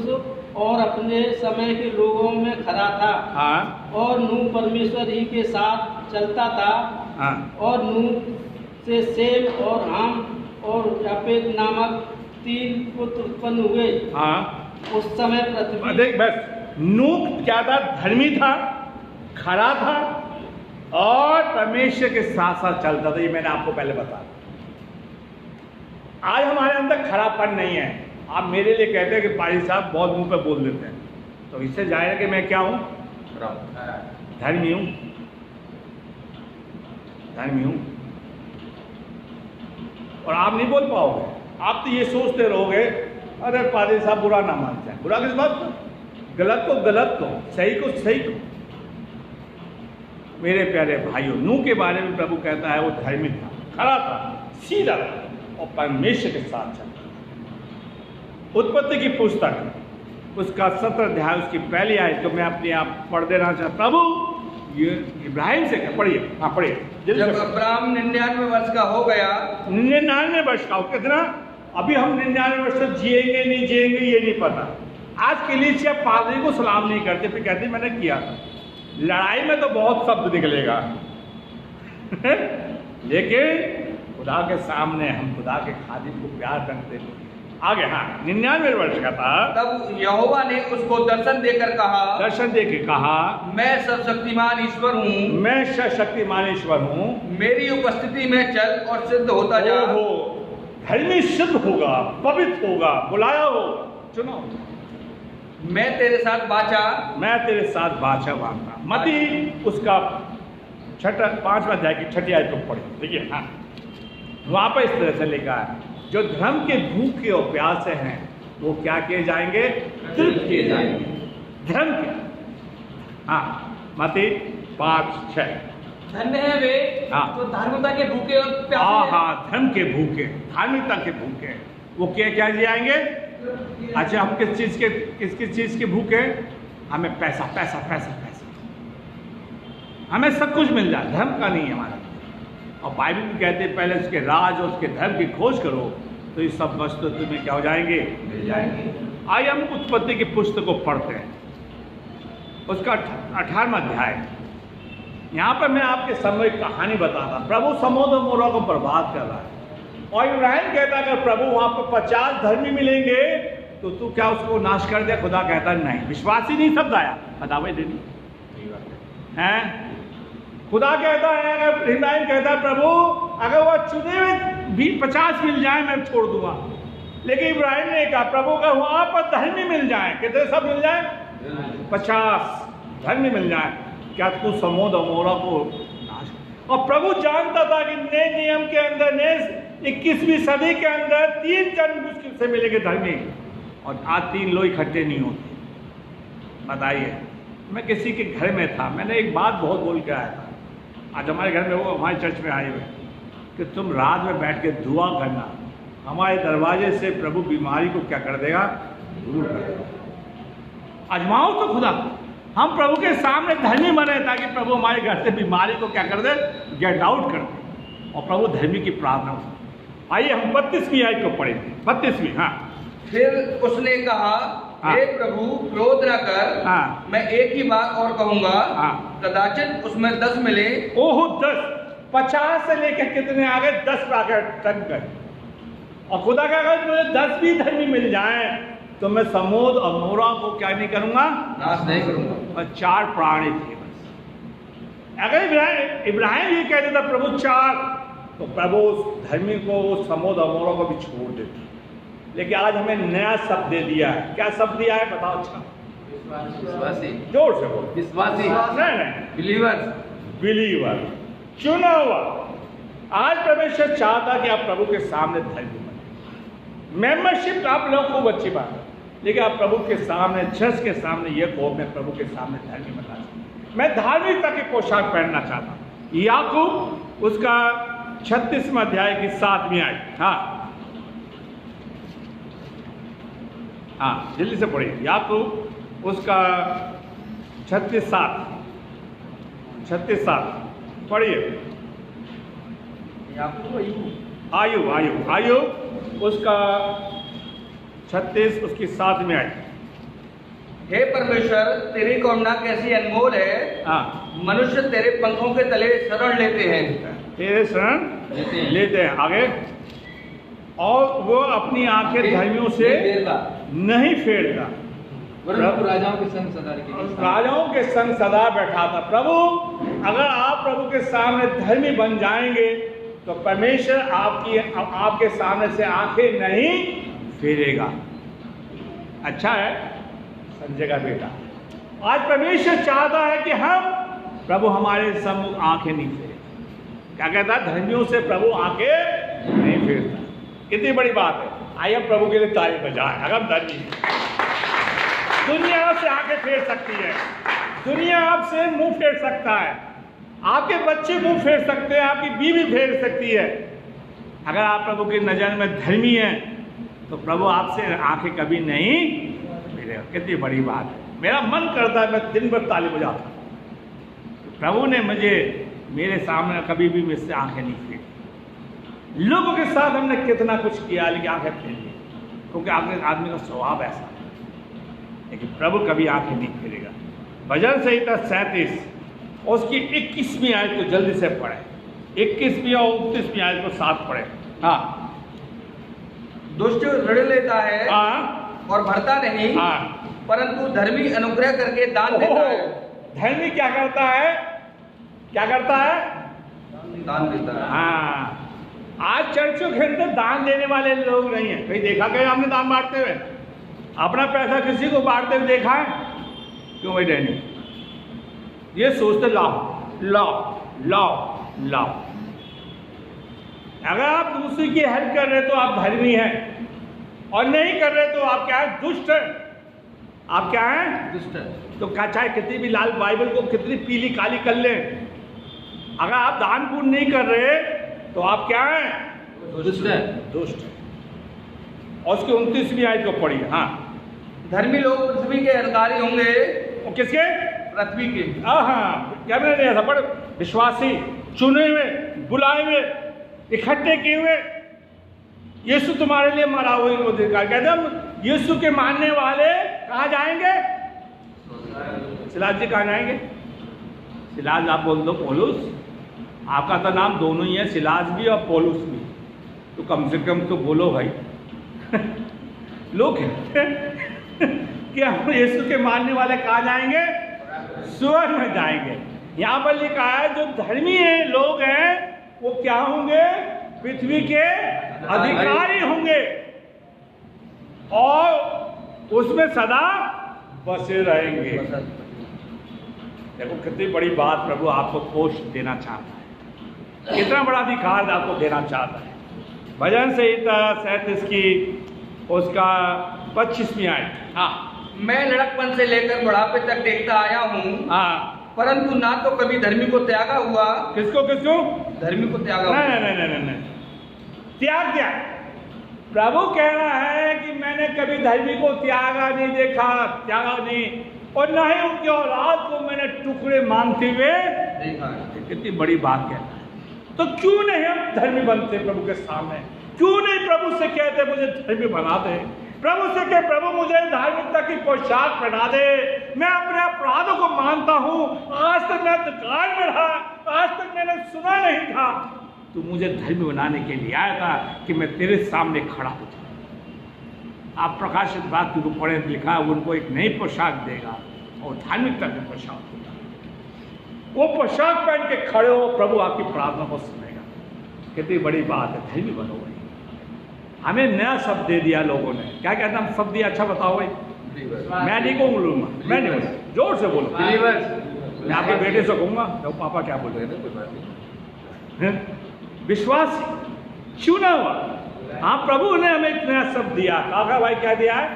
[SPEAKER 2] और अपने समय के लोगों में खरा था। और नूह परमेश्वर ही के साथ चलता था। और नूह से सेम और हाम और यापेत नामक 3 पुत्र उत्पन्न हुए। उस समय पृथ्वी,
[SPEAKER 1] देख बस, नूह क्या था? धर्मी था, खरा था और परमेश्वर के साथ साथ चलता था। ये मैंने आपको पहले बताया। आज हमारे अंदर खरापन नहीं है। आप मेरे लिए कहते हैं कि पाजी साहब बहुत मुंह पे बोल देते हैं, तो इससे जाहिर है कि मैं क्या हूं? धर्मी हूं, धर्मी हूं। और आप नहीं बोल पाओगे, आप तो ये सोचते रहोगे अरे पाजी साहब बुरा ना मानते हैं। बुरा किस बात को? गलत को गलत को, सही को सही को। मेरे प्यारे भाइयों, नूह के बारे में प्रभु कहता है वो धर्मी था, खरा था, सीधा था और परमेश्वर के साथ चलता। उत्पत्ति की पुस्तक उसका 17 अध्याय उसकी पहली आयत, तो मैं अपने आप पढ़ देना चाहता। प्रभु ये इब्राहिम से पढ़िए, हाँ पढ़िए।
[SPEAKER 3] जब अब्राहम 99 वर्ष का हो गया,
[SPEAKER 1] 99 वर्ष का, कितना? अभी हम 99 वर्ष तक जिएंगे नहीं जिएंगे ये नहीं पता। आज कलीसिया पादरी को सलाम नहीं करते, फिर कहते मैंने किया था। लड़ाई में तो बहुत शब्द निकलेगा लेकिन खुदा के सामने हम खुदा के खादिम को प्यार करते हैं। आगे, हाँ, 99 वर्ष का था।
[SPEAKER 3] तब यहोवा ने उसको दर्शन देकर कहा,
[SPEAKER 1] दर्शन दे के कहा,
[SPEAKER 3] मैं सर्वशक्तिमान ईश्वर हूँ,
[SPEAKER 1] मैं शक्तिमान ईश्वर हूँ,
[SPEAKER 3] मेरी उपस्थिति में चल और सिद्ध होता जा।
[SPEAKER 1] धर्मी सिद्ध होगा, पवित्र होगा, बुलाया हो, चुनो,
[SPEAKER 3] मैं तेरे साथ बाचा,
[SPEAKER 1] मैं तेरे साथ बाचा मांगा। मती उसका 5वां अध्याय की 6ठी आयत को पढ़े, देखिए, हाँ, वहां पर इस तरह से लिखा है, जो धर्म के भूखे और प्यासे हैं वो क्या किए जाएंगे? तृप्त किए जाएंगे। धर्म के, हाँ, मती 5:6।
[SPEAKER 2] धन्य है वे
[SPEAKER 1] हाँ,
[SPEAKER 2] तो धार्मिकता के भूखे और प्यासे
[SPEAKER 1] हाँ,
[SPEAKER 2] हैं।
[SPEAKER 1] हाँ, धर्म के भूखे, धार्मिकता के भूखे, वो क्या जाएंगे? अच्छा, हम किस चीज के भूखे? हमें पैसा, पैसा, पैसा, पैसा, हमें सब कुछ मिल जाए, धर्म का नहीं है हमारा। और बाइबल में कहते हैं पहले उसके राज और उसके धर्म की खोज करो तो ये सब वस्तु तुम्हें क्या हो जाएंगे? मिल जाएंगे। आइए हम उत्पत्ति की पुस्तक को पढ़ते हैं, उसका 18वां अध्याय। यहाँ पर मैं आपके सामने एक कहानी बताता। प्रभु समुद्र मोरा को बर्बाद कर रहा है और इब्राहिम कहता अगर प्रभु वहां पर 50 धर्मी मिलेंगे तो तू क्या उसको नाश कर दे? खुदा कहता नहीं, विश्वासी नहीं शब्द आया, बतावे दे हैं। खुदा कहता है, अगर इब्राहिम कहता है प्रभु अगर वो चुने हुए 50 मिल जाए मैं छोड़ दूंगा, लेकिन इब्राहिम ने कहा प्रभु का वहां पर धर्मी मिल जाए, कितने सब मिल जाए? 50 धर्मी मिल जाए, क्या तू समोद अमोरा को नाश? और प्रभु जानता था कि नए नियम के अंदर, नए 21वीं सदी के अंदर 3 जन मुश्किल से मिलेंगे धर्मी, और आज 3 लोग इकट्ठे नहीं होते। बताइए, मैं किसी के घर में था, मैंने एक बात बहुत बोल के आया था। आज हमारे घर में, वो हमारे चर्च में आए हुए कि तुम रात में बैठ के दुआ करना, हमारे दरवाजे से प्रभु बीमारी को क्या कर देगा? दूर कर देगा। आजमाओ तो खुदा, हम प्रभु के सामने धर्मी बने ताकि प्रभु हमारे घर से बीमारी को क्या कर दे? गेट आउट कर दे, और प्रभु धर्मी की प्रार्थना। आइए हम 32वीं आयत को पढ़ेंगे, 32वीं। हाँ,
[SPEAKER 3] फिर उसने कहा, हे प्रभु क्रोध न कर,
[SPEAKER 1] हाँ,
[SPEAKER 3] मैं एक ही बात और कहूंगा,
[SPEAKER 1] हाँ,
[SPEAKER 3] कदाचित उसमें 10 मिले।
[SPEAKER 1] ओहो 10, 50 से लेकर कितने आ गए? 10 तक गए। और खुदा का अगर मुझे 10 भी धर्मी मिल जाए तो मैं समोद और मोरा को क्या नहीं करूंगा?
[SPEAKER 3] नाश नहीं करूंगा।
[SPEAKER 1] और 4 प्राणी थे बस। अगर इब्राहिम ये कह देता प्रभु 4, तो प्रभु उस धर्मी को, उस समोद और मोरा को भी छोड़ देते। लेकिन आज हमें नया शब्द दे दिया है। क्या शब्द दिया है बताओ? अच्छा,
[SPEAKER 3] विश्वासी,
[SPEAKER 1] जोर से बोलो।
[SPEAKER 3] विश्वासी,
[SPEAKER 1] नहीं,
[SPEAKER 3] बिलीवर,
[SPEAKER 1] बिलीवर, चुना हुआ। आज परमेश्वर चाहता कि आप प्रभु के सामने धर्मी बने। मेंबरशिप आप लोग खूब अच्छी बात है, लेकिन आप प्रभु के सामने, चर्च के सामने ये कहो मैं प्रभु के सामने धर्मी बनना चाहता हूं, मैं धार्मिकता की पोशाक पहनना चाहता हूं। याकूब उसका 36वां अध्याय की 7वीं आयत। हाँ, जल्दी से पढ़िए। याकूब उसका 36:7 पढ़िए। आयु उसका 36 उसकी 7वीं आयत।
[SPEAKER 3] हे परमेश्वर तेरी करुणा कैसी अनमोल है,
[SPEAKER 1] हाँ,
[SPEAKER 3] मनुष्य तेरे पंखों के तले शरण लेते हैं।
[SPEAKER 1] तेरे शरण लेते हैं। आगे, और वो अपनी आंखें धर्मियों से नहीं फेरता,
[SPEAKER 2] प्रभु राजाओं के संग
[SPEAKER 1] सदा बैठा था। प्रभु, अगर आप प्रभु के सामने धर्मी बन जाएंगे तो परमेश्वर आपके सामने से आंखें नहीं फेरेगा। अच्छा है संजय का बेटा, आज परमेश्वर चाहता है कि हम प्रभु हमारे सम्मुख आंखें नहीं फेरे। क्या कहता है? धर्मियों से प्रभु आंखें नहीं फेरता। कितनी बड़ी बात है। आइए प्रभु के लिए ताली बजाएं। अगर धर्मी, दुनिया आपसे आंखें फेर सकती है, दुनिया आपसे मुंह फेर सकता है, आपके बच्चे मुंह फेर सकते हैं, आपकी बीवी फेर सकती है। अगर आप प्रभु की नजर में धर्मी हैं तो प्रभु आपसे आंखें कभी नहीं फेरेगा। कितनी बड़ी बात है। मेरा मन करता है मैं दिन भर ताली बजाता। प्रभु ने मुझे, मेरे सामने कभी भी मुझसे आंखें नहीं फेरी। लोगों के साथ हमने कितना कुछ किया, लेकिन आंखें फेर ली, क्योंकि आदमी का स्वभाव ऐसा है। लेकिन प्रभु कभी आंखें नहीं फेरेगा। भजन संहिता 37 उसकी 21वीं आयत को जल्दी से पढ़े। 21वीं और 29वीं आयत को साथ पढ़े। हाँ,
[SPEAKER 3] दुष्ट ऋण लेता है
[SPEAKER 1] हाँ
[SPEAKER 3] और भरता नहीं,
[SPEAKER 1] हाँ।
[SPEAKER 3] परंतु धर्मी अनुग्रह करके दान देता है।
[SPEAKER 1] धर्मी क्या करता है? क्या करता है?
[SPEAKER 3] दान देता है।
[SPEAKER 1] हाँ। आज चर्चों के अंदर दान देने वाले लोग नहीं है। कहीं देखा गया आपने दान बांटते हुए? अपना पैसा किसी को बांटते हुए देखा है? क्यों भाई नहीं? ये सोचते लाओ लाओ लाओ लाओ। अगर आप दूसरे की हेल्प कर रहे तो आप धर्मी हैं, और नहीं कर रहे तो आप क्या है? दुष्ट है। आप क्या हैं?
[SPEAKER 3] दुष्ट है।
[SPEAKER 1] तो क्या चाहे कितनी भी लाल बाइबल को कितनी पीली काली कर लें, अगर आप दान पुण्य नहीं कर रहे तो आप क्या हैं?
[SPEAKER 3] दुष्ट है।
[SPEAKER 1] दुष्ट है। और उसके 29वीं आयत को पढ़िए। हाँ।
[SPEAKER 3] धर्मी लोग पृथ्वी के अधिकारी होंगे।
[SPEAKER 1] और किसके?
[SPEAKER 3] पृथ्वी के।
[SPEAKER 1] हाँ, क्या मैंने ऐसा पढ़, विश्वासी, चुने हुए, बुलाए हुए, इकट्ठे किए हुए। यीशु तुम्हारे लिए मरा हुआ अधिकार। कहते हम यीशु के मानने वाले कहाँ जाएंगे? सिलाज जी कहाँ जाएंगे? सिलाज आप बोल दो पौलुस। आपका तो नाम दोनों ही है, सिलाज भी और पौलुस भी, तो कम से कम तो बोलो भाई। लोग कहते हैं कि हम यीशु के मानने वाले कहाँ जाएंगे? स्वर्ग में जाएंगे। यहाँ पर लिखा है जो धर्मी है लोग हैं वो क्या होंगे? पृथ्वी के अधिकारी होंगे और उसमें सदा बसे रहेंगे। देखो कितनी बड़ी बात प्रभु आपको पोस्ट देना चाहता है, कितना बड़ा अधिकार आपको देना चाहता है। भजन संहिता 37 की उसका 25वीं आयत। हाँ।
[SPEAKER 3] मैं लड़कपन से लेकर बुढ़ापे तक देखता आया हूँ,
[SPEAKER 1] हाँ।
[SPEAKER 3] परंतु ना तो कभी धर्मी को त्यागा हुआ।
[SPEAKER 1] किसको किसको?
[SPEAKER 3] धर्मी को त्यागा हुआ।
[SPEAKER 1] नहीं, त्याग दिया। प्रभु कह रहा है कि मैंने कभी धर्मी को त्यागा नहीं देखा, त्यागा नहीं, और ना ही उनकी औलाद को मैंने टुकड़े मांगते हुए
[SPEAKER 3] देखा है।
[SPEAKER 1] कितनी बड़ी बात कहता है। तो क्यों नहीं हम धर्मी बनते प्रभु के सामने? क्यों नहीं प्रभु से कहते मुझे धर्मी बना दे? प्रभु से कहे प्रभु मुझे धार्मिकता की पोशाक पहना दे, मैं अपने अपराधों को मानता हूँ, आज तक मैं अंधकार में रहा, आज तक मैंने सुना नहीं था, तू मुझे धर्मी बनाने के लिए आया था कि मैं तेरे सामने खड़ा हो जाऊं। आप प्रकाशित बात को पढ़े लिखा, उनको एक नई पोशाक देगा और धार्मिकता की पोशाक होगा। वो पोशाक पहन के खड़े हो, प्रभु आपकी प्रार्थना को सुनेगा। कितनी बड़ी बात है, धर्मी बनो भाई। हमें नया शब्द दे दिया लोगों ने। क्या कहते हैं हम शब्द दिया? अच्छा बताओ भाई। मैं नहीं कहूँगा, मैं नहीं बोलूँ, जोर से बोलो। मैं आपके बेटे से कहूँगा तो पापा क्या बोल रहे हैं? विश्वासी, चुना हुआ। हाँ, प्रभु ने हमें एक नया शब्द दिया। काका भाई क्या दिया है?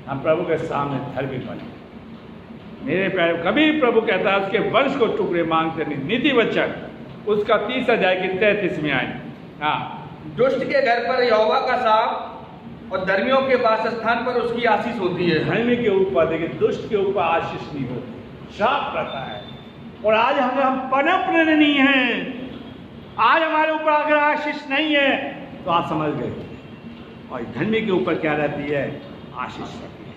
[SPEAKER 1] हम प्रभु के सामने धर्मी बने। मेरे प्यारे, कभी प्रभु कहता है उसके वंश को टुकड़े मांगते नहीं। नीति वचन उसका 30 अध्याय की 33वीं आयत। हाँ।
[SPEAKER 3] दुष्ट के घर पर यहोवा का शाप और धर्मियों के वासस्थान पर उसकी आशीष होती है।
[SPEAKER 1] धर्मी के ऊपर देखिए, दुष्ट के ऊपर आशीष नहीं होती, शाप रहता है। और आज हम पनप रहे नहीं हैं, आज हमारे ऊपर अगर आशीष नहीं है तो आप समझ गए। और धर्मी के ऊपर क्या रहती है? आशीष रहती है।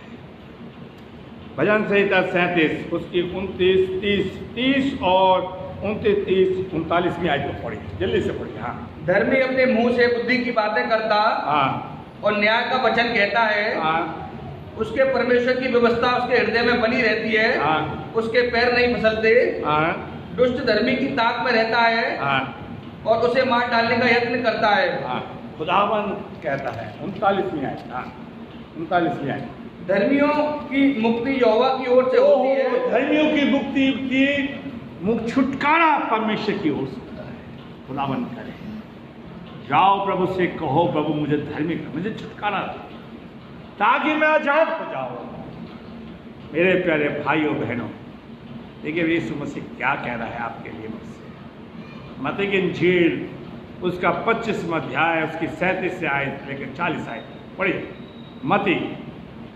[SPEAKER 1] भजन संहिता 37 उसकी 29, 30 और 29, 30, 39वीं आयत को पढ़िए, जल्दी से पढ़िए। हाँ।
[SPEAKER 3] धर्मी अपने मुंह से बुद्धि की बातें करता और न्याय का वचन कहता है। उसके परमेश्वर की व्यवस्था उसके हृदय में बनी रहती है। उसके पैर नहीं फिसलते। दुष्ट धर्मी की ताक में रहता है और उसे मार डालने का यत्न करता है।
[SPEAKER 1] खुदावन कहता है 39वीं आयत। 39वीं आयत।
[SPEAKER 3] धर्मियों की मुक्ति यहोवा की ओर से होती है।
[SPEAKER 1] धर्मियों की मुक्ति की छुटकारा परमेश्वर की ओर से होता है। खुदावन करे, जाओ प्रभु से कहो प्रभु मुझे धर्मी कर, मुझे छुटकारा ताकि मैं आजाद हो जाऊं। मेरे प्यारे भाइयों बहनों, देखिए यीशु मसीह क्या कह रहा है आपके लिए मुझसे। मत्ती की इंजील उसका 25वां अध्याय उसकी 37 आयत लेकर 40 आयत पढ़िए। मत्ती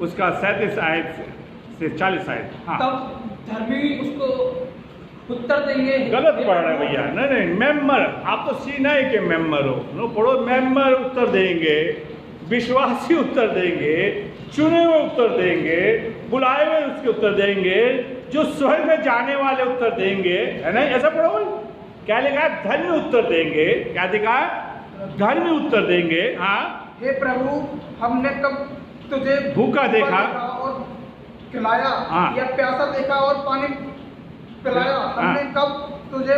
[SPEAKER 1] उसका 37 आयत से 40 आयत। हाँ।
[SPEAKER 2] तब धर्मी उसको उत्तर देंगे।
[SPEAKER 1] गलत पढ़ रहे भैया। नहीं, मेंबर, आप तो सीनाई के मेंबर हो। नो पढ़ो, मेंबर उत्तर देंगे, विश्वासी उत्तर देंगे, चुने हुए उत्तर देंगे, बुलाए हुए उसके उत्तर देंगे, जो स्वर्ग में जाने वाले उत्तर देंगे, है ना? ऐसा पढ़ो। क्या लिखा है? धर्मी उत्तर देंगे। क्या लिखा है? धर्मी उत्तर देंगे, हाँ,
[SPEAKER 4] हे प्रभु, हमने कब तुझे
[SPEAKER 1] भूखा देखा
[SPEAKER 4] और खिलाया,
[SPEAKER 1] हाँ,
[SPEAKER 4] या प्यासा देखा और पानी पिलाया, हमने कब तुझे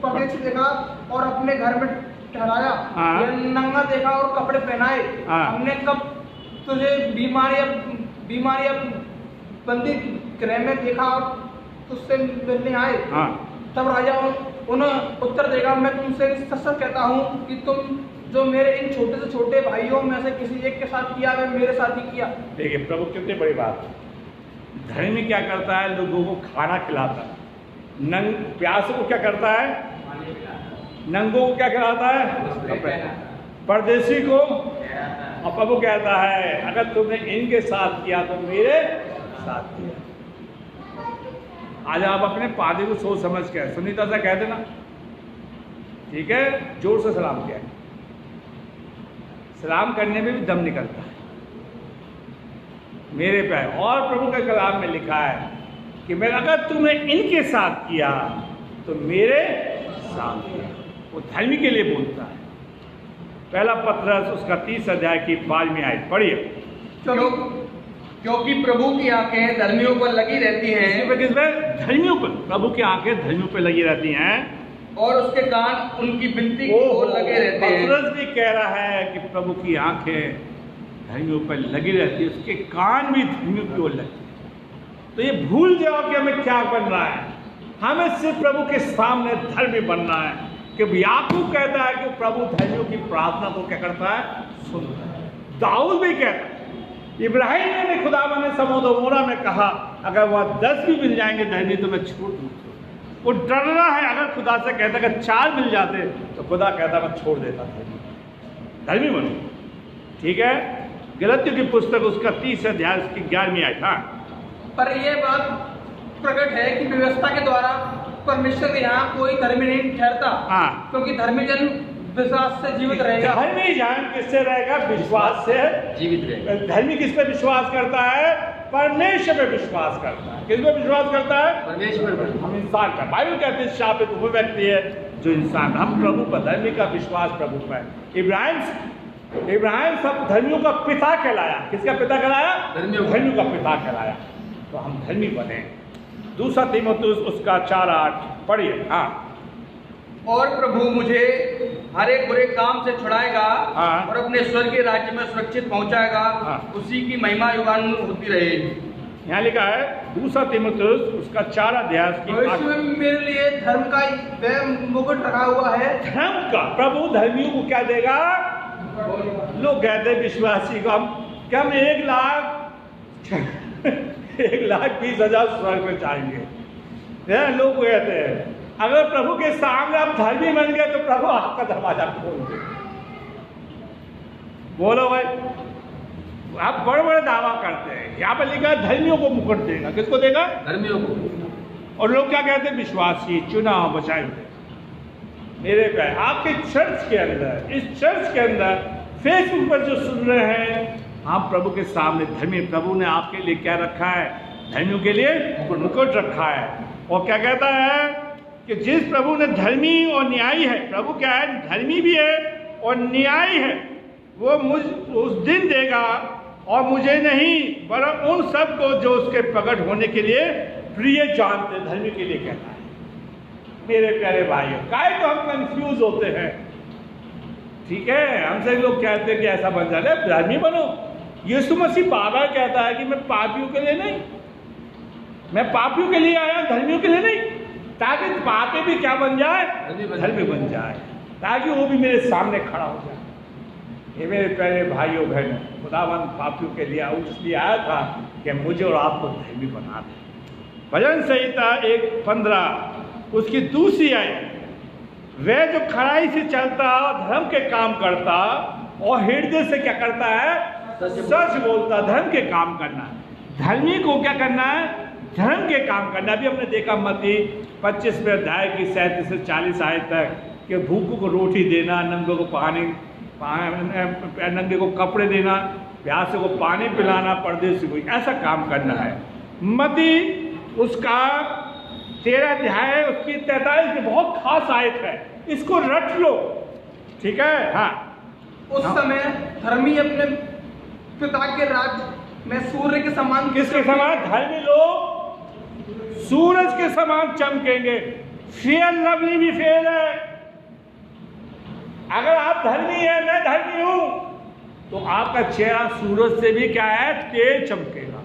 [SPEAKER 4] परदेशी देखा और अपने घर में ठहराया, या नंगा देखा और कपड़े पहनाए, हमने कब तुझे बीमारियां बंदी गृह में देखा और तुझसे मिलने आए। तब राजा उन्हें उत्तर देगा, मैं तुमसे सच कहता हूँ कि तुम जो मेरे इन छोटे से छोटे भाइयों में से किसी एक के साथ किया, वे मेरे साथ ही किया।
[SPEAKER 1] देखिए प्रभु कितनी बड़ी बात है। धर्मी क्या करता है? लोगों को खाना खिलाता है। प्यासे को क्या करता है? नंगों को क्या खिलाता है? परदेशी को। और प्रभु कहता है अगर तुमने इनके साथ किया तो मेरे साथ किया। आज आप अपने पादे को सोच समझ के सुनीता से कह देना, ठीक है, जोर से सलाम किया। सलाम करने में भी दम निकलता है मेरे पे। और प्रभु के कलाम में लिखा है कि मैं अगर तुमने इनके साथ किया तो मेरे साथ किया। वो धर्मी के लिए बोलता है। पहला पत्रस उसका 30 अध्याय की 5वीं आयत पढ़िए।
[SPEAKER 3] क्योंकि प्रभु की आंखें धर्मियों पर लगी रहती हैं।
[SPEAKER 1] किस पे? धर्मियों पर। प्रभु की आंखें धर्मियों पर लगी रहती हैं
[SPEAKER 3] और उसके कान उनकी विनती की ओर लगे रहते हैं।
[SPEAKER 1] पत्रस भी कह रहा है कि प्रभु की आंखें धर्मियों पर लगी रहती है, उसके कान भी धर्मियों की ओर लगते हैं। तो ये भूल जाओ कि हमें क्या बनना है। हमें सिर्फ प्रभु के सामने धर्मी बनना है। कि याकूब कहता है कि प्रभु धर्मियों की प्रार्थना को क्या करता है? सुनता है। दाऊद भी कहता है, इब्राहिम ने भी खुदावन ने समोदोमोरा में कहा अगर वह 10 भी मिल जाएंगे धर्मी तो मैं छोड़ दूँ। वो डर रहा है। अगर खुदा से कहता अगर 4 मिल जाते तो खुदा कहता मैं छोड़ देता धर्मी बनो। ठीक है, गलतियों की पुस्तक उसका 30 अध्याय उसकी 11वीं आयत। हाँ,
[SPEAKER 4] पर यह बात प्रकट है कि व्यवस्था के द्वारा परमेश्वर के यहाँ कोई धर्मी नहीं ठहरता।
[SPEAKER 1] हाँ,
[SPEAKER 4] क्योंकि धर्मी जन विश्वास से जीवित रहेगा।
[SPEAKER 1] धर्मी जन किससे रहेगा? विश्वास से जीवित रहेगा। धर्मी किस पे विश्वास करता है? परमेश्वर पे विश्वास करता है। किस पे विश्वास करता है? परमेश्वर पर। हम इंसान का, बाइबल कहते हैं शापित वो व्यक्ति है जो इंसान। हम प्रभु पर, धर्मी का विश्वास प्रभु पर। इब्राहिम सब धर्मियों का पिता कहलाया। किसका पिता कहलाया? धर्मियों का पिता कहलाया। तो हम धर्मी बने। दूसरा तीमुथियुस उसका 4:8 पढ़िए। हाँ,
[SPEAKER 3] और प्रभु मुझे हर एक बुरे काम से छुड़ाएगा,
[SPEAKER 1] हाँ,
[SPEAKER 3] और अपने स्वर्गीय राज्य में सुरक्षित पहुंचाएगा। हाँ, उसी की महिमा युगान होती रहेगी।
[SPEAKER 1] यहाँ लिखा है दूसरा तीमुथियुस उसका 4 अध्याय की 8।
[SPEAKER 4] मेरे लिए धर्म का वह मुकुट रखा हुआ है। धर्म का
[SPEAKER 1] प्रभु धर्मियों को क्या देगा? लोग कहते हैं विश्वासी को हम 1,20,000 स्वर्ग में जाएंगे। लोग कहते हैं अगर प्रभु के सामने आप धर्मी बन गए तो प्रभु आपका दरवाजा खोल दे। बोलो भाई, आप बड़े बड़े दावा करते हैं। यहाँ पर लिखा है धर्मियों को मुकुट देगा। किसको देगा? धर्मियों को। और लोग क्या कहते हैं? विश्वासी, चुना बचाए हुए। मेरे प्यारे, आपके चर्च के अंदर, इस चर्च के अंदर, फेसबुक पर जो सुन रहे हैं, आप प्रभु के सामने धर्मी। प्रभु ने आपके लिए क्या रखा है? धर्मियों के लिए मुकुट रखा है। और क्या कहता है कि जिस प्रभु ने धर्मी और न्यायी है, प्रभु क्या है? धर्मी भी है और न्यायी है। वो मुझ उस दिन देगा और मुझे नहीं बल्कि उन सबको जो उसके प्रकट होने के लिए प्रिय जानते। धर्मी के लिए कहता है। मेरे प्यारे भाइयों, काहे तो हम कंफ्यूज होते हैं। ठीक है, हमसे लोग कहते हैं कि ऐसा बन जाए, धर्मी बनो। यीशु मसीह बाबा कहता है कि मैं पापियों के लिए नहीं, मैं पापियों के लिए आया, धर्मियों के लिए नहीं, ताकि पापी भी क्या बन जाए? धर्मी बन जाए, ताकि वो भी मेरे सामने खड़ा हो जाए। ये मेरे प्यारे भाइयों बहनों, खुदावन पापियों के लिए इसलिए आया था कि मुझे और आपको धर्मी बना दे। भजन संहिता 1:15 उसकी दूसरी आयत, वह जो खराई से चलता और धर्म के काम करता और हृदय से क्या करता है? सच बोलता। धर्म के काम करना। धर्मी को क्या करना है? धर्म के काम करना। अभी हमने देखा मत्ती 25वें अध्याय की 37 से 40 आयत तक कि भूखों को रोटी देना, नंगे को नंगे को कपड़े देना, प्यासे को पानी पिलाना, परदेसी को ऐसा काम करना है। मत्ती उसका 13 अध्याय उसकी 43 में बहुत खास आयत है। इसको रट लो। ठीक है। हाँ,
[SPEAKER 4] उस समय धर्मी अपने पिता के राज्य में सूर्य के समान,
[SPEAKER 1] किसके समान? धर्मी लोग सूरज के समान चमकेंगे। फेयर लवली भी फेयर है। अगर आप धर्मी है, मैं धर्मी हूं, तो आपका चेहरा सूरज से भी क्या है? तेज चमकेगा।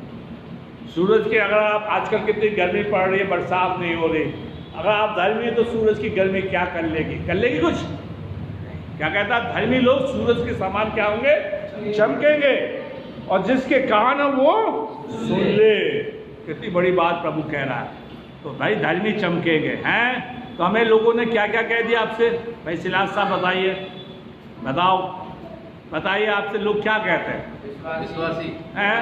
[SPEAKER 1] सूरज के, अगर आप आजकल कितनी गर्मी पड़ रही है, बरसात नहीं हो रही, अगर आप धर्मी है तो सूरज की गर्मी क्या कर लेगी? कर लेगी कुछ? क्या कहता है? धर्मी लोग सूरज के समान क्या होंगे? चमकेंगे। और जिसके कान है वो सुन ले। कितनी बड़ी बात प्रभु कह रहा है। तो भाई धर्मी चमकेंगे हैं। तो हमें लोगों ने क्या क्या कह दिया आपसे? भाई सिलास साहब बताइए, बताइए आपसे लोग क्या कहते हैं?
[SPEAKER 3] विश्वासी
[SPEAKER 1] हैं?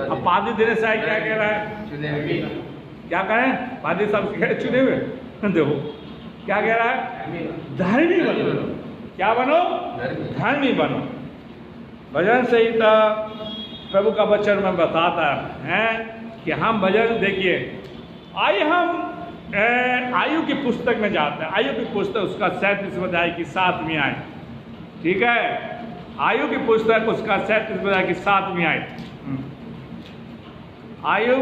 [SPEAKER 1] अब पादी दिनेश साहब क्या कह रहा है?
[SPEAKER 3] चुने हुए।
[SPEAKER 1] क्या कहें? पादी साहब कह चुने हुए। देखो क्या कह रहा है? धर्मी बनो। क्या बनो? धर्मी बनो। भजन संहिता प्रभु का वचन में बताता है कि हम भजन, देखिए आइए हम आयु की पुस्तक में जाते हैं। आयु की पुस्तक उसका 37वां अध्याय की 7वीं आयत, ठीक है। आयु की पुस्तक उसका 37वां अध्याय की 7वीं आयत। आयु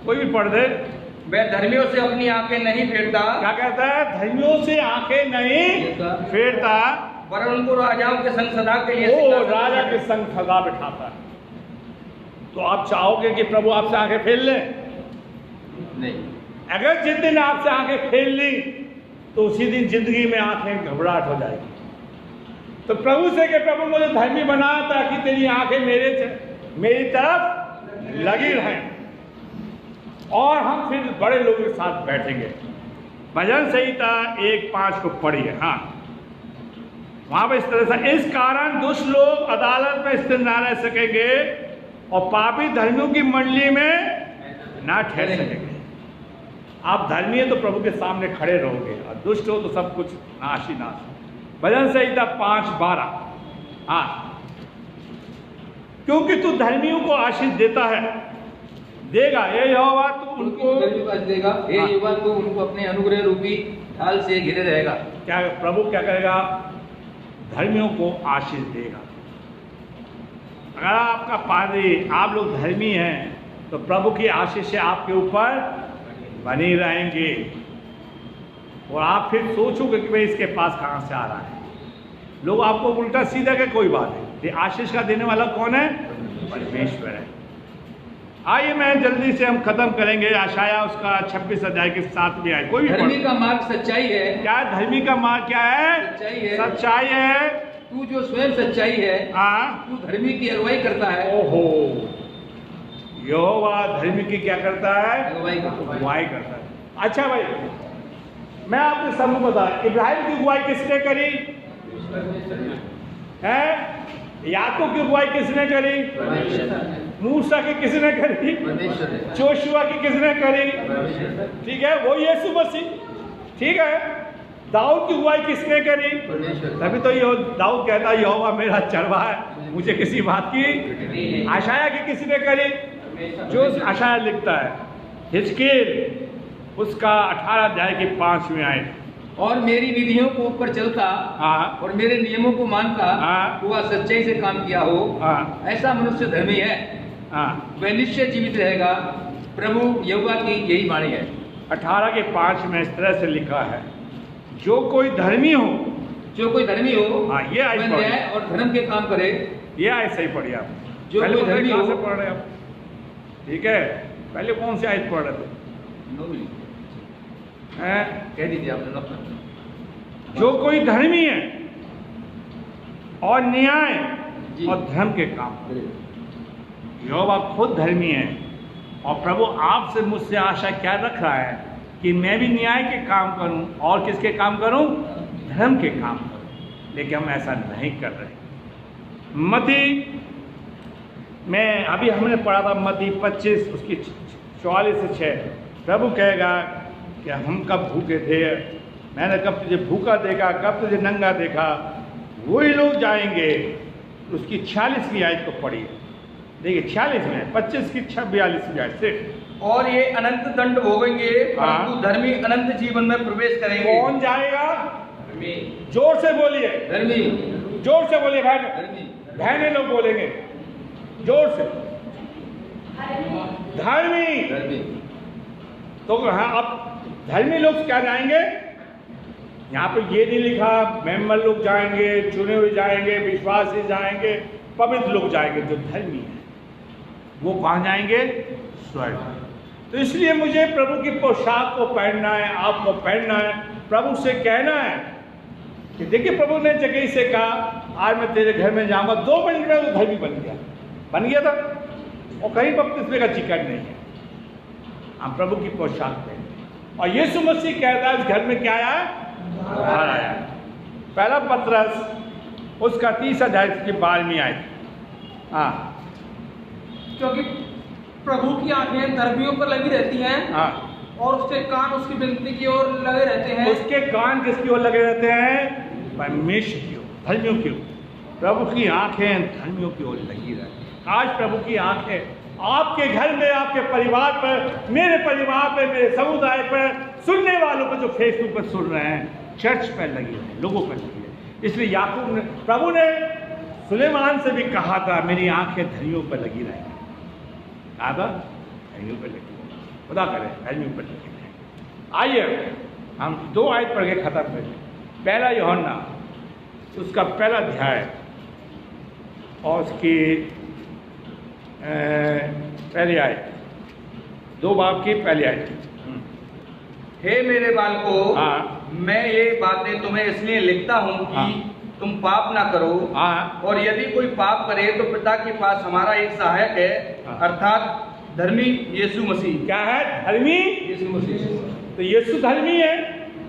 [SPEAKER 1] कोई भी पढ़ दे।
[SPEAKER 3] वह धर्मियों से अपनी आंखें नहीं फेरता।
[SPEAKER 1] क्या कहता है? धर्मियों से आंखें नहीं फेरता,
[SPEAKER 3] वरन उनको राजाओं के संग सदा के लिए
[SPEAKER 1] वो राजा के संग सदा बिठाता है। तो आप चाहोगे कि प्रभु आपसे आंखें फेर ले?
[SPEAKER 3] नहीं।
[SPEAKER 1] अगर जिस दिन आपसे आंखें फेर ली तो उसी दिन जिंदगी में आंखें घबराहट हो जाएगी। तो प्रभु से कि प्रभु मुझे धर्मी बना ताकि तेरी आंखें मेरी तरफ लगी रहें, और हम फिर बड़े लोगों के साथ बैठेंगे। भजन संहिता 1:5 को पढ़िए। हाँ, वहां पर इस तरह से, इस कारण दुष्ट लोग अदालत में स्थिर न रह सकेंगे और पापी धर्मियों की मंडली में ना ठहर सकेंगे। आप धर्मी है तो प्रभु के सामने खड़े रहोगे, और दुष्ट हो तो सब कुछ नाश ही नाश। भजन संहिता 5:12। हाँ, क्योंकि तू धर्मियों को आशीष देता है, देगा ये यहोवा तू उनको
[SPEAKER 3] देगा। हे यहोवा तू उनको अपने अनुग्रह रूपी ढाल से घिरे रहेगा।
[SPEAKER 1] क्या प्रभु क्या करेगा? धर्मियों को आशीष देगा। अगर आपका पादरी, आप लोग धर्मी हैं, तो प्रभु की आशीष से आपके ऊपर बनी रहेंगे, और आप फिर सोचोगे कि भाई इसके पास कहाँ से आ रहा है। लोग आपको उल्टा सीधा के कोई बात नहीं। ये आशीष का देने वाला कौन है? परमेश्वर है। आइए मैं जल्दी से हम खत्म करेंगे। आशाया उसका 26 अध्याय के 7वीं आयत। कोई
[SPEAKER 3] धर्मी का मार्ग सच्चाई है।
[SPEAKER 1] क्या है? धर्मी का मार्ग क्या है?
[SPEAKER 3] सच्चाई है।
[SPEAKER 1] सच्चाई है।
[SPEAKER 3] तू जो स्वयं सच्चाई है,
[SPEAKER 1] हाँ,
[SPEAKER 3] तू धर्मी की अगुवाई करता है।
[SPEAKER 1] ओहो, यहोवा धर्मी की क्या करता है?
[SPEAKER 3] अगुवाई
[SPEAKER 1] करता है। अच्छा भाई, मैं आपके सामने बता, इब्राहिम की अगुवाई किसने करी है? याकूब की अगुवाई किसने करी? मूसा की किसने करी? जोशुआ की किसने करी? ठीक है, वो यीशु मसीह। ठीक है, दाऊद की अगुवाई किसने करी? तभी तो ये दाऊद कहता है यहोवा मेरा चरवाहा है, मुझे किसी बात की। आशाया की किसने करी? जो आशाया लिखता है, हिजकील उसका 18 अध्याय की 5वीं आयत।
[SPEAKER 3] और मेरी विधियों को ऊपर चलता,
[SPEAKER 1] हाँ,
[SPEAKER 3] और मेरे नियमों को मानता,
[SPEAKER 1] हाँ,
[SPEAKER 3] वह सच्चाई से काम किया हो,
[SPEAKER 1] हाँ,
[SPEAKER 3] ऐसा मनुष्य धर्मी है,
[SPEAKER 1] हाँ,
[SPEAKER 3] वह निश्चय जीवित रहेगा। प्रभु यहोवा की यही वाणी है।
[SPEAKER 1] 18 के 5 में इस तरह से लिखा है, जो कोई धर्मी हो,
[SPEAKER 3] जो कोई धर्मी हो,
[SPEAKER 1] हाँ, ये आयत
[SPEAKER 3] वह
[SPEAKER 1] पढ़िए।
[SPEAKER 3] न्याय और धर्म के काम करे।
[SPEAKER 1] ये आयत सही पढ़िए आप।
[SPEAKER 3] जो
[SPEAKER 1] पहले
[SPEAKER 3] कोई धर्मी
[SPEAKER 1] कहाँ से
[SPEAKER 3] हो,
[SPEAKER 1] पढ़ रहे आप? ठीक है, पहले कौन सी आयत पढ़ रहे थे?
[SPEAKER 3] कह दीजिए आपने।
[SPEAKER 1] जो कोई धर्मी है और न्याय
[SPEAKER 3] जी।
[SPEAKER 1] और धर्म के काम करे। यहोवा खुद धर्मी है, और प्रभु आपसे मुझसे आशा क्या रख रहा है कि मैं भी न्याय के काम करूं, और किसके काम करूं? धर्म के काम करूं। लेकिन हम ऐसा नहीं कर रहे। मत्ती में अभी हमने पढ़ा था, मत्ती 25 उसकी 44 से 6। प्रभु कहेगा कि हम कब भूखे थे, मैंने कब तुझे भूखा देखा, कब तुझे नंगा देखा। वही लोग जाएंगे। उसकी 46वीं आयत को पढ़िए। देखिए 46 में, 25 की 42वीं आयत से।
[SPEAKER 3] और ये अनंत दंड भोगेंगे, परंतु धर्मी अनंत जीवन में प्रवेश करेंगे।
[SPEAKER 1] कौन जाएगा? जोर से बोलिए,
[SPEAKER 2] धर्मी,
[SPEAKER 1] जोर से बोलिए बहन,
[SPEAKER 2] धर्मी,
[SPEAKER 1] बहने लोग बोलेंगे जोर से, धर्मी।
[SPEAKER 2] धर्मी।
[SPEAKER 1] तो हाँ, अब धर्मी लोग क्या जाएंगे? यहाँ पे ये नहीं लिखा मेंबर लोग जाएंगे, चुने हुए जाएंगे, विश्वासी जाएंगे, पवित्र लोग जाएंगे। जो धर्मी है वो कहाँ जाएंगे? स्वर्ग। तो इसलिए मुझे प्रभु की पोशाक को पहनना है, आपको पहनना है, प्रभु से कहना है कि देखिए प्रभु ने जगह से कहा आज मैं तेरे घर में जाऊंगा, 2 मिनट में वो धर्मी बन गया था। और कहीं बपतिस्मे का जिक्र नहीं है। हम प्रभु की पोशाक पहने और यीशु मसीह कहता है इस घर में क्या आया? बाहर आया। पहला पत्रस उसका 30 अध्याय की 12वीं आयत। हाँ,
[SPEAKER 4] क्योंकि प्रभु की आंखें धर्मियों पर लगी रहती हैं।
[SPEAKER 1] हाँ,
[SPEAKER 4] और उसके कान उसकी विनती की ओर लगे रहते हैं।
[SPEAKER 1] उसके कान किसकी ओर लगे रहते हैं? परमेश्वर की ओर, धर्मियों की ओर। प्रभु की आंखें धर्मियों की ओर लगी रहती हैं। आज प्रभु की आंखें आपके घर में, आपके परिवार पर, मेरे परिवार पर, मेरे समुदाय पर, सुनने वालों पर जो फेसबुक पर सुन रहे हैं, चर्च पर लगी है, लोगों पर लगी है। इसलिए याकूब ने, प्रभु ने सुलेमान से भी कहा था मेरी आंखें धर्मियों पर लगी रहेंगी। कहा था धर्मियों पर लगी रहेंगी, खुदा करे धर्मियों पर लगी रहेंगी। आइए हम 2 आयत पढ़ के खत्म करें। पहला यूहन्ना उसका पहला अध्याय और उसकी पहली आयत, 2 बाब की पहली आयत।
[SPEAKER 3] हे मेरे बालकों,
[SPEAKER 1] हाँ,
[SPEAKER 3] मैं ये बातें तुम्हें इसलिए लिखता हूँ कि
[SPEAKER 1] हाँ,
[SPEAKER 3] तुम पाप ना करो।
[SPEAKER 1] हाँ,
[SPEAKER 3] और यदि कोई पाप करे तो पिता के पास हमारा एक सहायक है,
[SPEAKER 1] हाँ,
[SPEAKER 3] अर्थात धर्मी यीशु मसीह।
[SPEAKER 1] क्या है? धर्मी
[SPEAKER 3] यीशु मसीह।
[SPEAKER 1] तो यीशु धर्मी है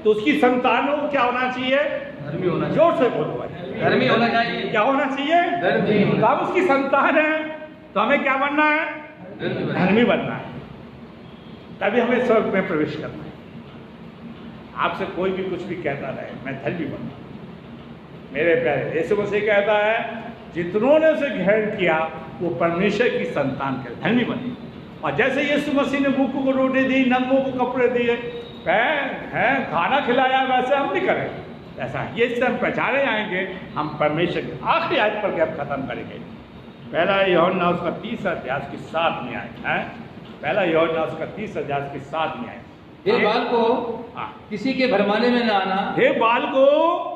[SPEAKER 1] तो उसकी संतानों को क्या होना चाहिए?
[SPEAKER 3] धर्मी होना चाहिए।
[SPEAKER 1] जोर से बोलो भाई।
[SPEAKER 3] धर्मी होना चाहिए।
[SPEAKER 1] क्या होना चाहिए?
[SPEAKER 3] धर्मी।
[SPEAKER 1] तो हम उसकी संतान है तो हमें क्या बनना है? धर्मी बनना है। तभी हमें स्वर्ग में प्रवेश करना है। आपसे कोई भी कुछ भी कहता रहे मैं धर्मी बनना, मेरे प्यारे यीशु मसीह कहता है जितनों ने उसे ग्रहण किया वो परमेश्वर की संतान के धर्मी बने। और जैसे यीशु मसीह ने भूखों को रोटी दी, नंगों को कपड़े दिए, खाना खिलाया, वैसे हम नहीं करें। ऐसा ये हम पहचाने आएंगे, हम परमेश्वर के आखिरी आयत पर अब खत्म करेंगे। पहला यूहन्ना उसका 30 अध्याय की 7वीं आयत है। पहला यूहन्ना उसका 30 अध्याय की 7वीं आयत।
[SPEAKER 2] हे बाल को
[SPEAKER 1] हाँ,
[SPEAKER 2] किसी के भरमाने में ना आना।
[SPEAKER 1] हे बाल को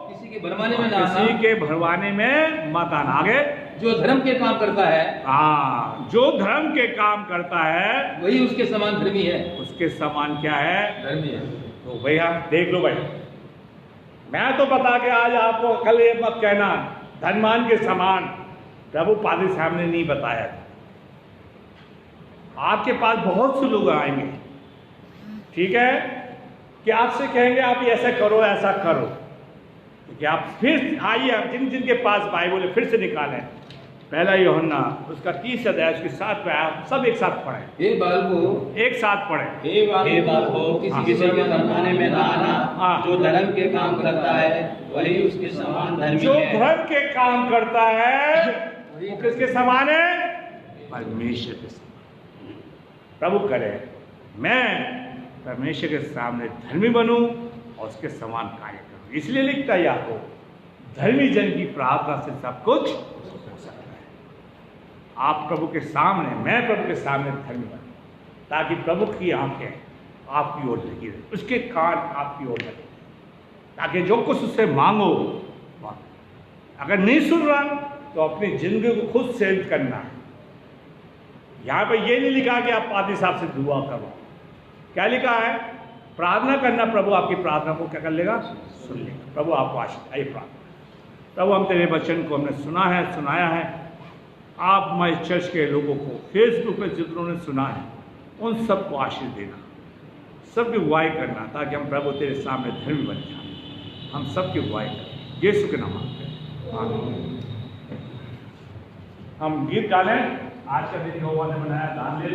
[SPEAKER 2] किसी के भरमाने में ना आना।
[SPEAKER 1] किसी के भरवाने में मत आना। आगे
[SPEAKER 2] जो धर्म के काम करता है,
[SPEAKER 1] हाँ, जो धर्म के काम करता है
[SPEAKER 2] वही उसके समान धर्मी है।
[SPEAKER 1] उसके समान क्या है?
[SPEAKER 2] धर्मी है।
[SPEAKER 1] तो भैया देख लो भाई, मैं तो बता के आज आपको कल ये मत कहना धनवान के समान। प्रभु पादी साहब ने नहीं बताया था। आपके पास बहुत से लोग आएंगे, ठीक है, कि आपसे कहेंगे आप ऐसा करो, ऐसा करो, कि आप फिर आइए जिन जिन के पास बाइबल है फिर से निकालें। पहला यूहन्ना उसका 30 अध्याय उसके 7 पे आप सब एक साथ पढ़ें।
[SPEAKER 2] हे बाल को
[SPEAKER 1] एक साथ पढ़ें।
[SPEAKER 2] हे बाल को किसी के भरमाने में ना आना। जो धर्म के काम करता है वही उसके समान धर्मी
[SPEAKER 1] जो
[SPEAKER 2] है।
[SPEAKER 1] धर्म के काम करता है वो किसके समान है? परमेश्वर के समान। प्रभु करे मैं परमेश्वर के सामने धर्मी बनूं और उसके समान कार्य करूं। इसलिए लिखता है आपको धर्मी जन की प्रार्थना से सब कुछ हो सकता है। आप प्रभु के सामने, मैं प्रभु के सामने धर्मी बनूं, ताकि प्रभु की आंखें आपकी ओर लगी रहे, उसके कान आपकी ओर लगे, ताकि जो कुछ उससे मांगो। अगर नहीं सुन रहा तो अपनी जिंदगी को खुद सेव करना है। यहाँ पे ये नहीं लिखा कि आप पादी साहब से दुआ करो। क्या लिखा है? प्रार्थना करना। प्रभु आपकी प्रार्थना को क्या कर लेगा? सुन लेगा। प्रभु आपको आशीष। आइए प्रार्थना। प्रभु हम तेरे वचन को हमने सुना है, सुनाया है। आप हमारे चर्च के लोगों को फेसबुक पे जितनों ने सुना है उन सबको आशीष देना, सबकी अगुवाई करना, ताकि हम प्रभु तेरे सामने धर्मी बन जाए। हम सबकी अगुवाई करें यीशु के नाम में। हम गीत डालें। आज का दिन यहोवा ने बनाया, दान ले